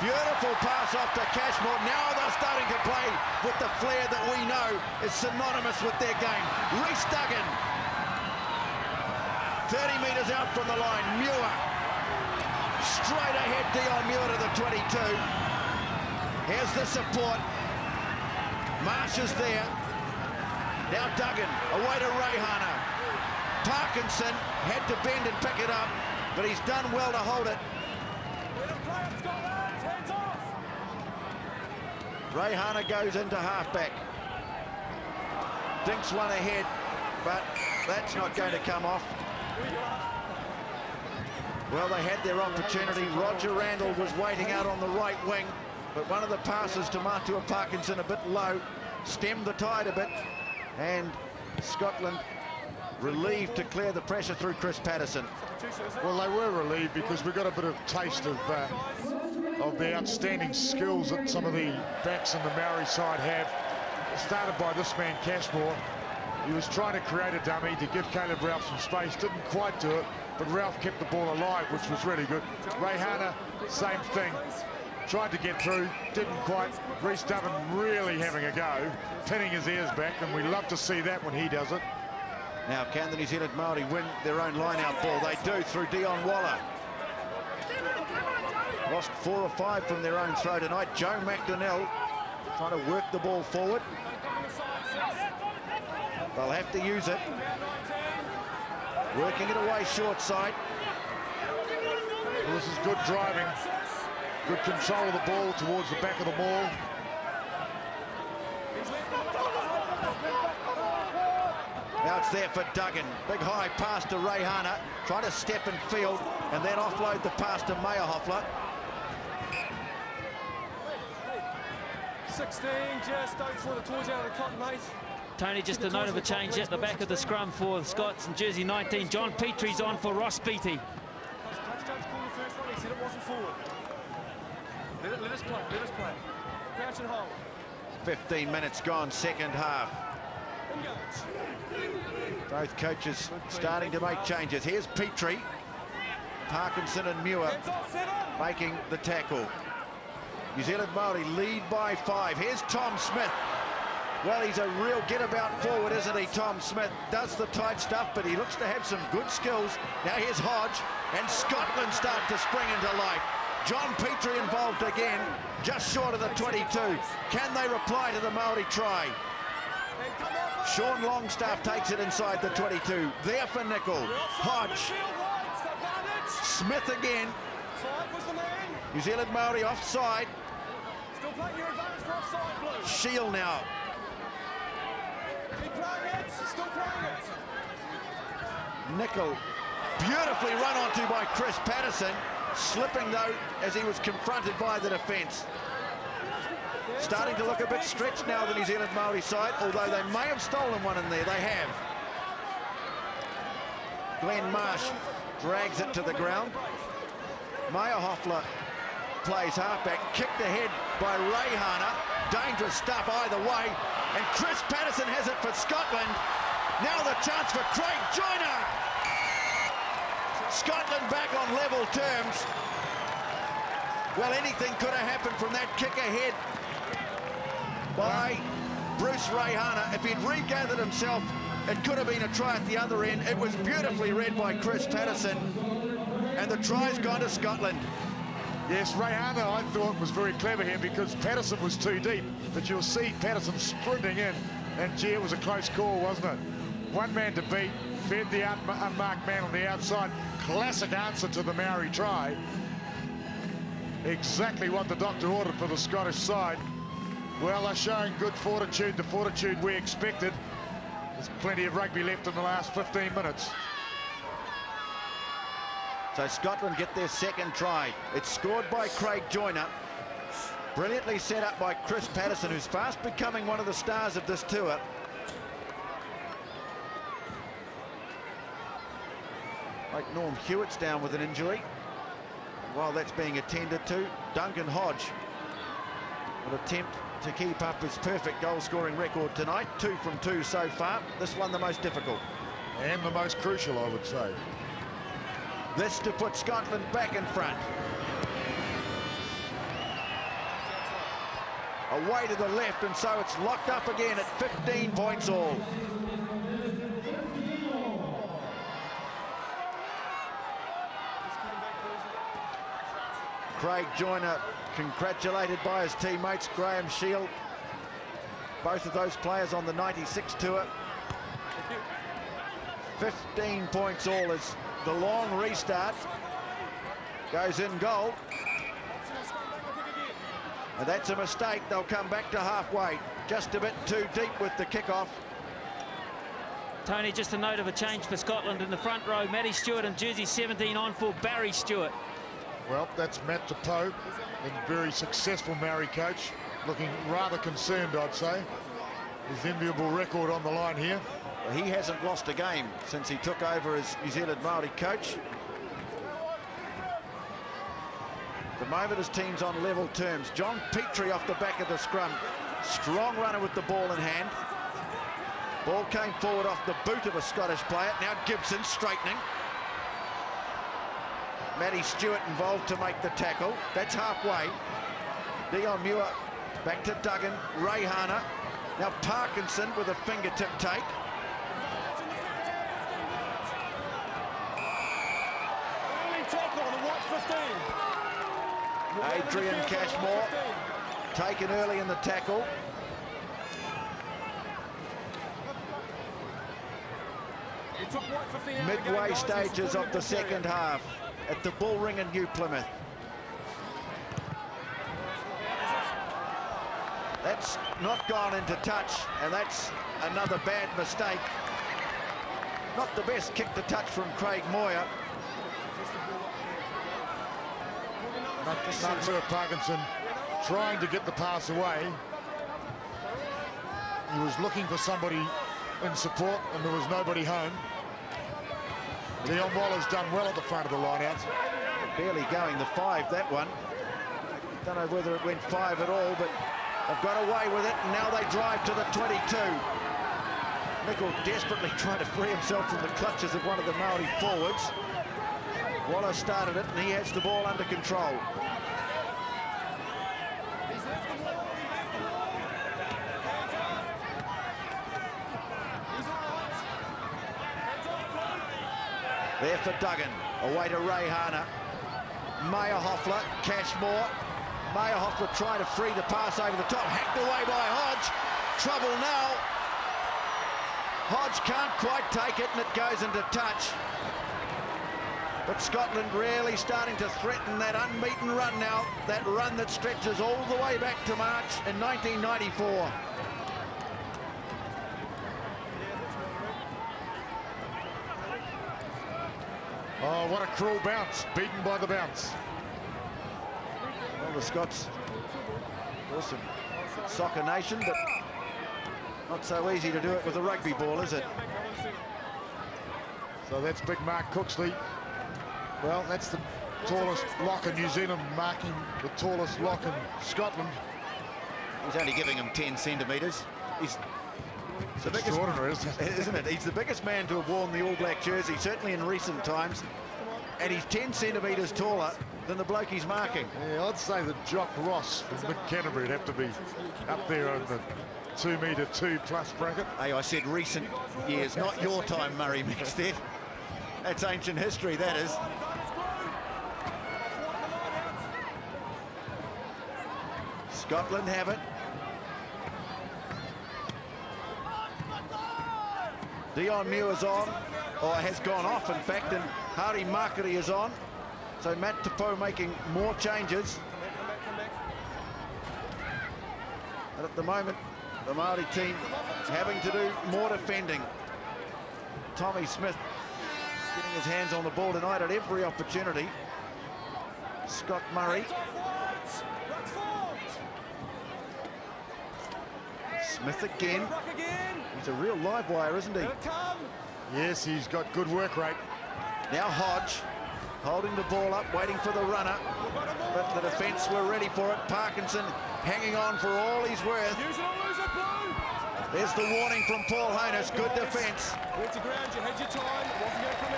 Beautiful pass off to Cashmore. Now they're starting to play with the flair that we know is synonymous with their game. Rhys Duggan. 30 metres out from the line. Muir. Straight ahead, Deon Muir to the 22. Here's the support. Marsh is there. Now Duggan, away to Reihana. Parkinson had to bend and pick it up, but he's done well to hold it. Reihana goes into halfback. Dinks one ahead, but that's not going to come off. Well, they had their opportunity. Roger Randle was waiting out on the right wing, but one of the passes to Matua Parkinson a bit low, stemmed the tide a bit, and Scotland relieved to clear the pressure through Chris Patterson. Well, they were relieved because we got a bit of taste of the outstanding skills that some of the backs in the Maori side have. Started by this man, Cashmore. He was trying to create a dummy to give Caleb Ralph some space. Didn't quite do it, but Ralph kept the ball alive, which was really good. Reihana, same thing. Tried to get through, didn't quite. Rhys Duggan really having a go, pinning his ears back, and we love to see that when he does it. Now, can the New Zealand Māori win their own line-out ball? They do through Dion Waller. Lost 4 or 5 from their own throw tonight. Joe McDonnell trying to work the ball forward. They'll have to use it. Working it away short side. Well, this is good driving. Good control of the ball towards the back of the maul. Now it's there for Duggan. Big high pass to Reihana. Trying to step and field and then offload the pass to Mayerhofler. 16, just don't throw the toys out of the cotton, mate. Tony, just a note of a change at the back of the scrum for the Scots and jersey 19. John Petrie's on for Ross Beattie. Judge called the first one, he said it wasn't forward. Let us play, let us play. Crouch and hold. 15 minutes gone, second half. Engage. Both coaches starting to make changes. Here's Petrie. Parkinson and Muir making the tackle. New Zealand Māori lead by 5. Here's Tom Smith. Well, he's a real get-about forward, isn't he, Tom Smith? Does the tight stuff, but he looks to have some good skills. Now here's Hodge, and Scotland start to spring into life. John Petrie involved again, just short of the 22. Can they reply to the Māori try? Sean Longstaff takes it inside the 22. There for Nickel. Hodge. Smith again. New Zealand Māori offside. Still playing your advantage for offside, Blue. Shield now. Keep playing it, still playing it. Nickel beautifully run onto by Chris Patterson, slipping though as he was confronted by the defence. Starting to look a bit stretched now, the New Zealand Māori side, although they may have stolen one in there. They have. Glen Marsh drags it to the ground. Mayerhofler plays halfback, kicked ahead by Reihana. Dangerous stuff either way. And Chris Patterson has it for Scotland. Now the chance for Craig Joyner. Scotland back on level terms. Well, anything could have happened from that kick ahead by Bruce Reihana. If he'd regathered himself, it could have been a try at the other end. It was beautifully read by Chris Patterson, and the try's gone to Scotland. Yes, Reihana, I thought, was very clever here because Patterson was too deep. But you'll see Patterson sprinting in, and gee, it was a close call, wasn't it? One man to beat, fed the unmarked man on the outside. Classic answer to the Māori try. Exactly what the doctor ordered for the Scottish side. Well, they're showing good fortitude, the fortitude we expected. There's plenty of rugby left in the last 15 minutes. So Scotland get their second try. It's scored by Craig Joyner. Brilliantly set up by Chris Patterson, who's fast becoming one of the stars of this tour. Like Norm Hewitt's down with an injury. While that's being attended to, Duncan Hodge will attempt to keep up his perfect goal-scoring record tonight. 2 from 2 so far. This one the most difficult. And the most crucial, I would say. This to put Scotland back in front. Away to the left, and so it's locked up again at 15 points all. Craig Joyner congratulated by his teammates. Graham Shield, both of those players on the 96 tour. 15 points all as the long restart goes in goal. And that's a mistake. They'll come back to halfway. Just a bit too deep with the kickoff. Tony, just a note of a change for Scotland in the front row. Matty Stewart and jersey 17 on for Barry Stewart. Well, that's Matt DePoe, a very successful Maori coach, looking rather concerned, I'd say. His enviable record on the line here. Well, he hasn't lost a game since he took over as New Zealand Māori coach. The moment his team's on level terms. John Petrie off the back of the scrum. Strong runner with the ball in hand. Ball came forward off the boot of a Scottish player. Now Gibson straightening. Matty Stewart involved to make the tackle. That's halfway. Deon Muir back to Duggan. Reihana. Now Parkinson with a fingertip take. Adrian Cashmore taken early in the tackle. Midway stages of the second half at the Bull Ring in New Plymouth. That's not gone into touch, and that's another bad mistake. Not the best kick to touch from Craig Moyer. Matua Parkinson trying to get the pass away. He was looking for somebody in support, and there was nobody home. Dion Waller's done well at the front of the line-out. Barely going the 5, that one. Don't know whether it went 5 at all, but they've got away with it, and now they drive to the 22. Nicol desperately trying to free himself from the clutches of one of the Māori forwards. Waller started it, and he has the ball under control. There for Duggan, away to Reihana. Mayerhofler, Cashmore. Mayerhofler trying to free the pass over the top, hacked away by Hodge. Trouble now. Hodge can't quite take it, and it goes into touch. But Scotland really starting to threaten that unbeaten run now, that run that stretches all the way back to March in 1994. Oh, what a cruel bounce, beaten by the bounce. Well, the Scots, awesome soccer nation, but not so easy to do it with a rugby ball, is it? So that's big Mark Cooksley. Well, that's the tallest lock in New Zealand, marking the tallest lock in Scotland. He's only giving him 10 centimetres. He's the biggest, extraordinary, isn't it? He's the biggest man to have worn the All Black jersey, certainly in recent times. And he's 10 centimetres taller than the bloke he's marking. Yeah, I'd say that Jock Ross from Mid-Canterbury would have to be up there in the 2 metre 2+ bracket. Hey, I said recent years, not your time, Murray Maxted. That's ancient history, that is. Scotland have it. Deon Muir is on, or has gone off, in fact, and Hare Makiri is on. So Matt DePoe making more changes. And at the moment, the Māori team having to do more defending. Tommy Smith getting his hands on the ball tonight at every opportunity. Scott Murray. Smith again. He's a real live wire, isn't he? Yes, he's got good work rate. Now Hodge holding the ball up, waiting for the runner, but the defence were ready for it. Parkinson hanging on for all he's worth. Use it or lose it, Blue. There's the warning from Paul Honus. Good defence. Went to ground, you had your time, it wasn't going to come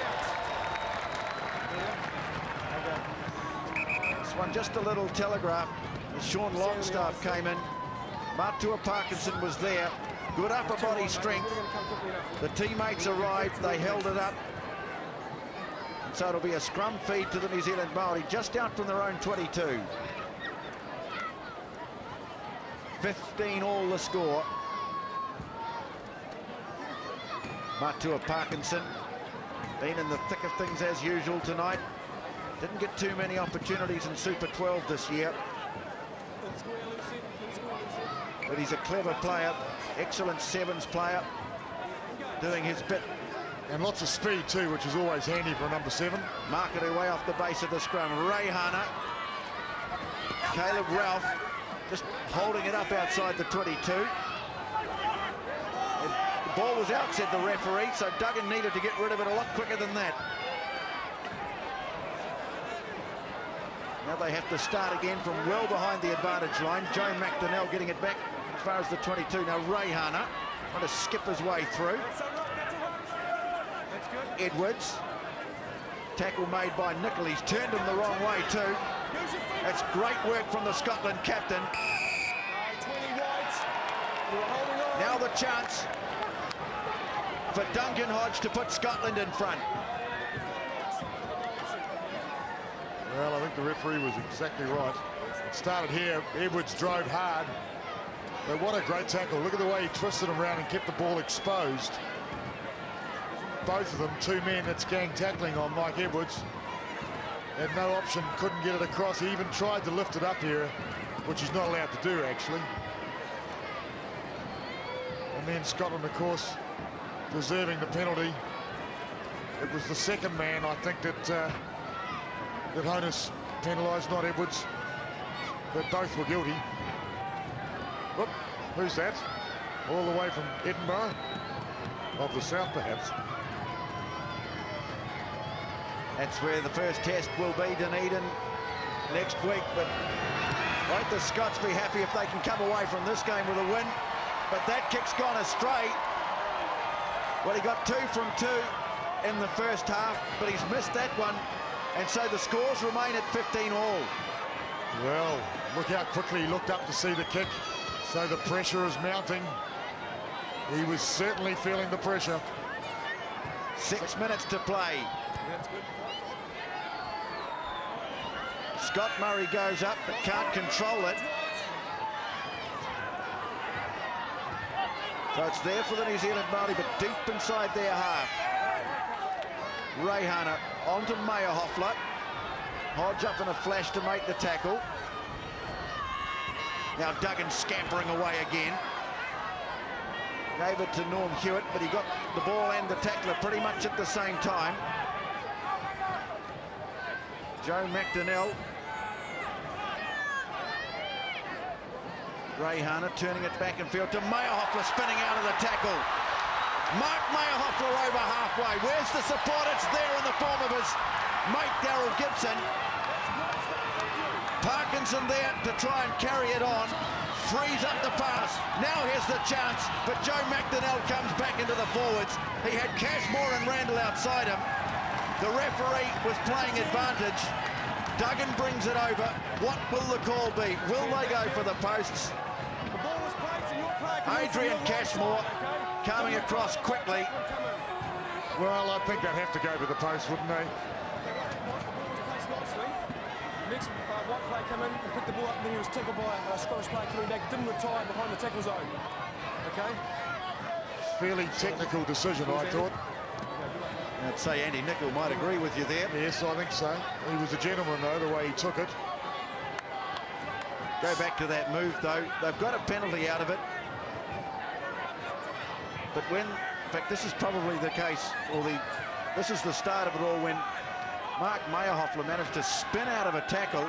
out. This one just a little telegraph. As Sean Longstaff came in, Matua Parkinson was there. Good upper body strength. The teammates arrived, they held it up. So it'll be a scrum feed to the New Zealand Māori, just out from their own 22. 15 all the score. Matua Parkinson, been in the thick of things as usual tonight. Didn't get too many opportunities in Super 12 this year. But he's a clever player, excellent sevens player, doing his bit. And lots of speed too, which is always handy for a number 7. Marketing way off the base of the scrum. Reihana, Caleb Ralph, just holding it up outside the 22. And the ball was out, said the referee, so Duggan needed to get rid of it a lot quicker than that. Now they have to start again from well behind the advantage line. Joe McDonnell getting it back as far as the 22. Now Reihana trying to skip his way through. Edwards, tackle made by Nicol. He's turned him the wrong way too. That's great work from the Scotland captain. Now the chance for Duncan Hodge to put Scotland in front. Well, I think the referee was exactly right. It started here. Edwards drove hard. But what a great tackle. Look at the way he twisted him around and kept the ball exposed. Both of them, 2 men, that's gang tackling on Mike Edwards. Had no option, couldn't get it across. He even tried to lift it up here, which he's not allowed to do, actually. And then Scotland, of course, deserving the penalty. It was the second man, I think, that Honus penalised, not Edwards. But both were guilty. Look, who's that? All the way from Edinburgh? Of the south, perhaps. That's where the first test will be, Dunedin, next week. But won't the Scots be happy if they can come away from this game with a win? But that kick's gone astray. Well, he got 2 from 2 in the first half, but he's missed that one. And so the scores remain at 15 all. Well, look how quickly he looked up to see the kick. So the pressure is mounting. He was certainly feeling the pressure. 6 minutes to play. Scott Murray goes up but can't control it. So it's there for the New Zealand Māori, but deep inside their half. Reihana onto Mayerhofler. Hodge up in a flash to make the tackle. Now Duggan scampering away again. Gave it to Norm Hewitt, but he got the ball and the tackler pretty much at the same time. Joe McDonnell. Reihana turning it back in field to Mayerhofler, spinning out of the tackle. Mark Mayerhofler over halfway. Where's the support? It's there in the form of his mate Daryl Gibson. Parkinson there to try and carry it on. Frees up the pass. Now here's the chance, but Joe McDonnell comes back into the forwards. He had Cashmore and Randle outside him. The referee was playing advantage. Duggan brings it over. What will the call be? Will they go for the posts? Adrian Cashmore coming across quickly. Well, I think they'd have to go for the post, wouldn't they? Next white player came in and picked the ball up, and then he was tackled by a Scottish player coming back. Didn't retire behind the tackle zone. Okay. Fairly technical decision, I thought. I'd say Andy Nicol might agree with you there. Yes, I think so. He was a gentleman, though, the way he took it. Go back to that move, though. They've got a penalty out of it. But when, in fact, this is probably the case, or this is the start of it all, when Mark Mayerhofler managed to spin out of a tackle.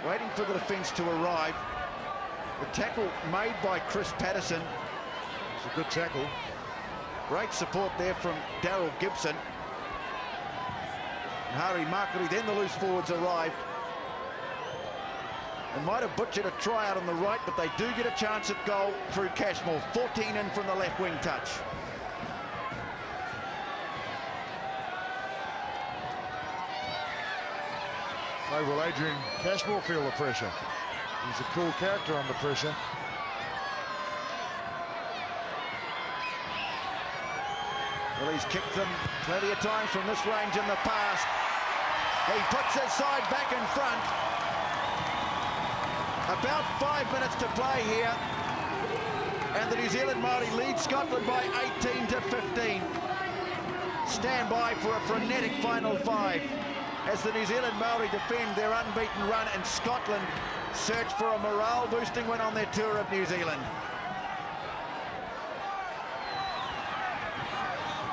Waiting for the defence to arrive. The tackle made by Chris Patterson. It's a good tackle. Great support there from Daryl Gibson. And Hare Makiri, then the loose forwards arrived. And might have butchered a try out on the right, but they do get a chance at goal through Cashmore. 14 in from the left wing touch. So will Adrian Cashmore feel the pressure? He's a cool character under pressure. Well, he's kicked them plenty of times from this range in the past. He puts his side back in front. About 5 minutes to play here. And the New Zealand Māori lead Scotland by 18 to 15. Stand by for a frenetic final 5 as the New Zealand Māori defend their unbeaten run and Scotland search for a morale-boosting win on their tour of New Zealand.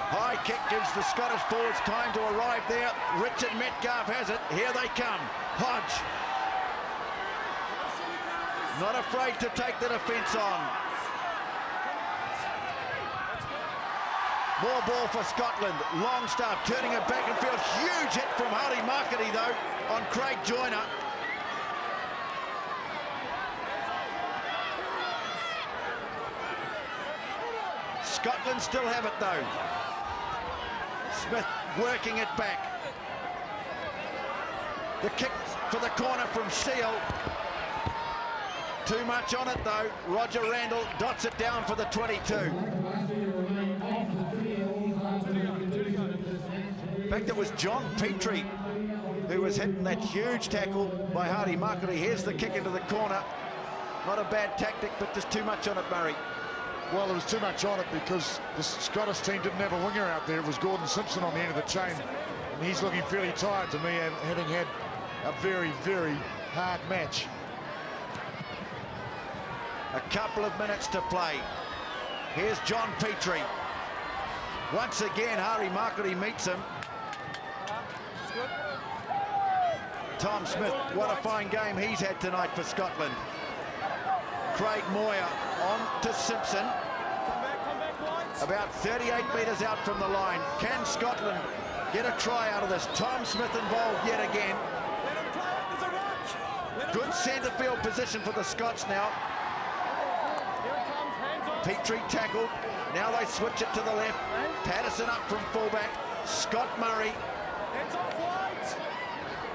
High kick gives the Scottish forwards time to arrive there. Richard Metcalf has it. Here they come. Hodge. Not afraid to take the defence on. More ball for Scotland. Longstaff turning it back and field. Huge hit from Hare Makiri though on Craig Joyner. Scotland still have it though. Smith working it back. The kick for the corner from Shield. Too much on it though. Roger Randle dots it down for the 22. In fact, it was John Petrie who was hitting that huge tackle by Hare Makiri. Here's the kick into the corner. Not a bad tactic, but just too much on it, Murray. Well, there was too much on it because the Scottish team didn't have a winger out there. It was Gordon Simpson on the end of the chain. And he's looking fairly tired to me, having had a very, very hard match. A couple of minutes to play. Here's John Petrie. Once again, Hare Makiri meets him. Tom Smith, what a fine game he's had tonight for Scotland. Craig Moyer on to Simpson. About 38 metres out from the line. Can Scotland get a try out of this? Tom Smith involved yet again. Good centre field position for the Scots now. Petrie tackled. Now they switch it to the left. Patterson up from fullback. Scott Murray.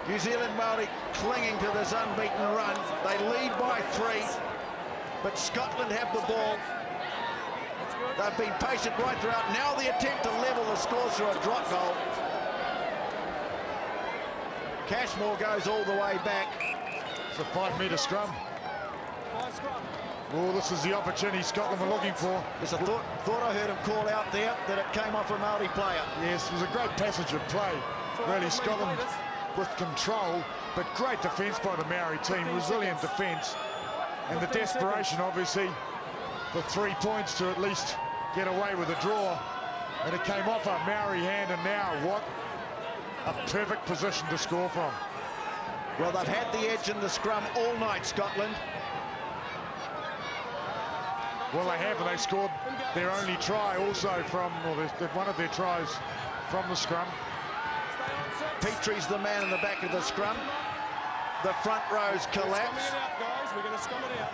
New Zealand Māori clinging to this unbeaten run. They lead by 3, but Scotland have the ball. They've been patient right throughout. Now the attempt to level the score through a drop goal. Cashmore goes all the way back. It's a 5-metre scrum. Oh, this is the opportunity Scotland were looking for. Yes, I thought I heard him call out there that it came off a Māori player. Yes, it was a great passage of play. Really, Scotland with control, but great defence by the Maori team, resilient defence. And the desperation, obviously, for 3 points to at least get away with a draw. And it came off a Maori hand, and now what a perfect position to score from. Well, they've had the edge in the scrum all night, Scotland. Well, they have, and they scored their only try also from, well, one of their tries from the scrum. Petrie's the man in the back of the scrum. The front rows collapse. We're going to scrum it out.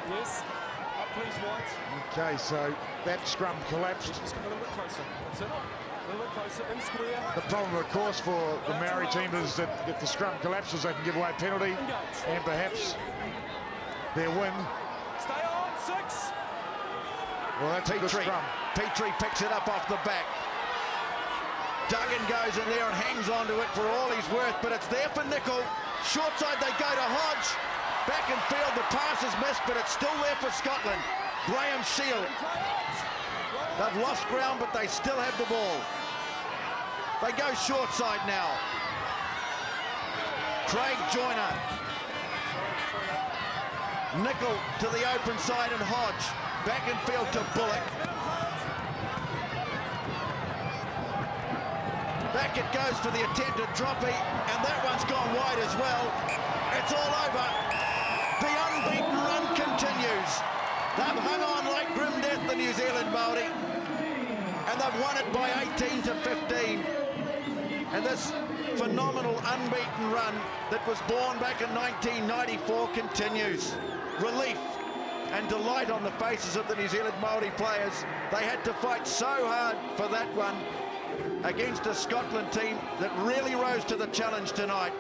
Yes. Up, please, White. Okay, so that scrum collapsed. Just come a little bit closer. That's it. A little bit closer, in square. The problem, of course, for the Maori team is that if the scrum collapses, they can give away a penalty and perhaps their win. Stay on, 6. Well, that's a good scrum. Petrie picks it up off the back. Duggan goes in there and hangs on to it for all he's worth, but it's there for Nickel. Short side, they go to Hodge. Back in field, the pass is missed, but it's still there for Scotland. Graham Shield. They've lost ground, but they still have the ball. They go short side now. Craig Joyner. Nickel to the open side and Hodge. Back in field to Bullock. Back it goes for the attempt at Droppy, and that one's gone wide as well. It's all over. The unbeaten run continues. They've hung on like grim death, the New Zealand Māori. and they've won it by 18 to 15. And this phenomenal unbeaten run that was born back in 1994 continues. Relief and delight on the faces of the New Zealand Māori players. They had to fight so hard for that one against a Scotland team that really rose to the challenge tonight.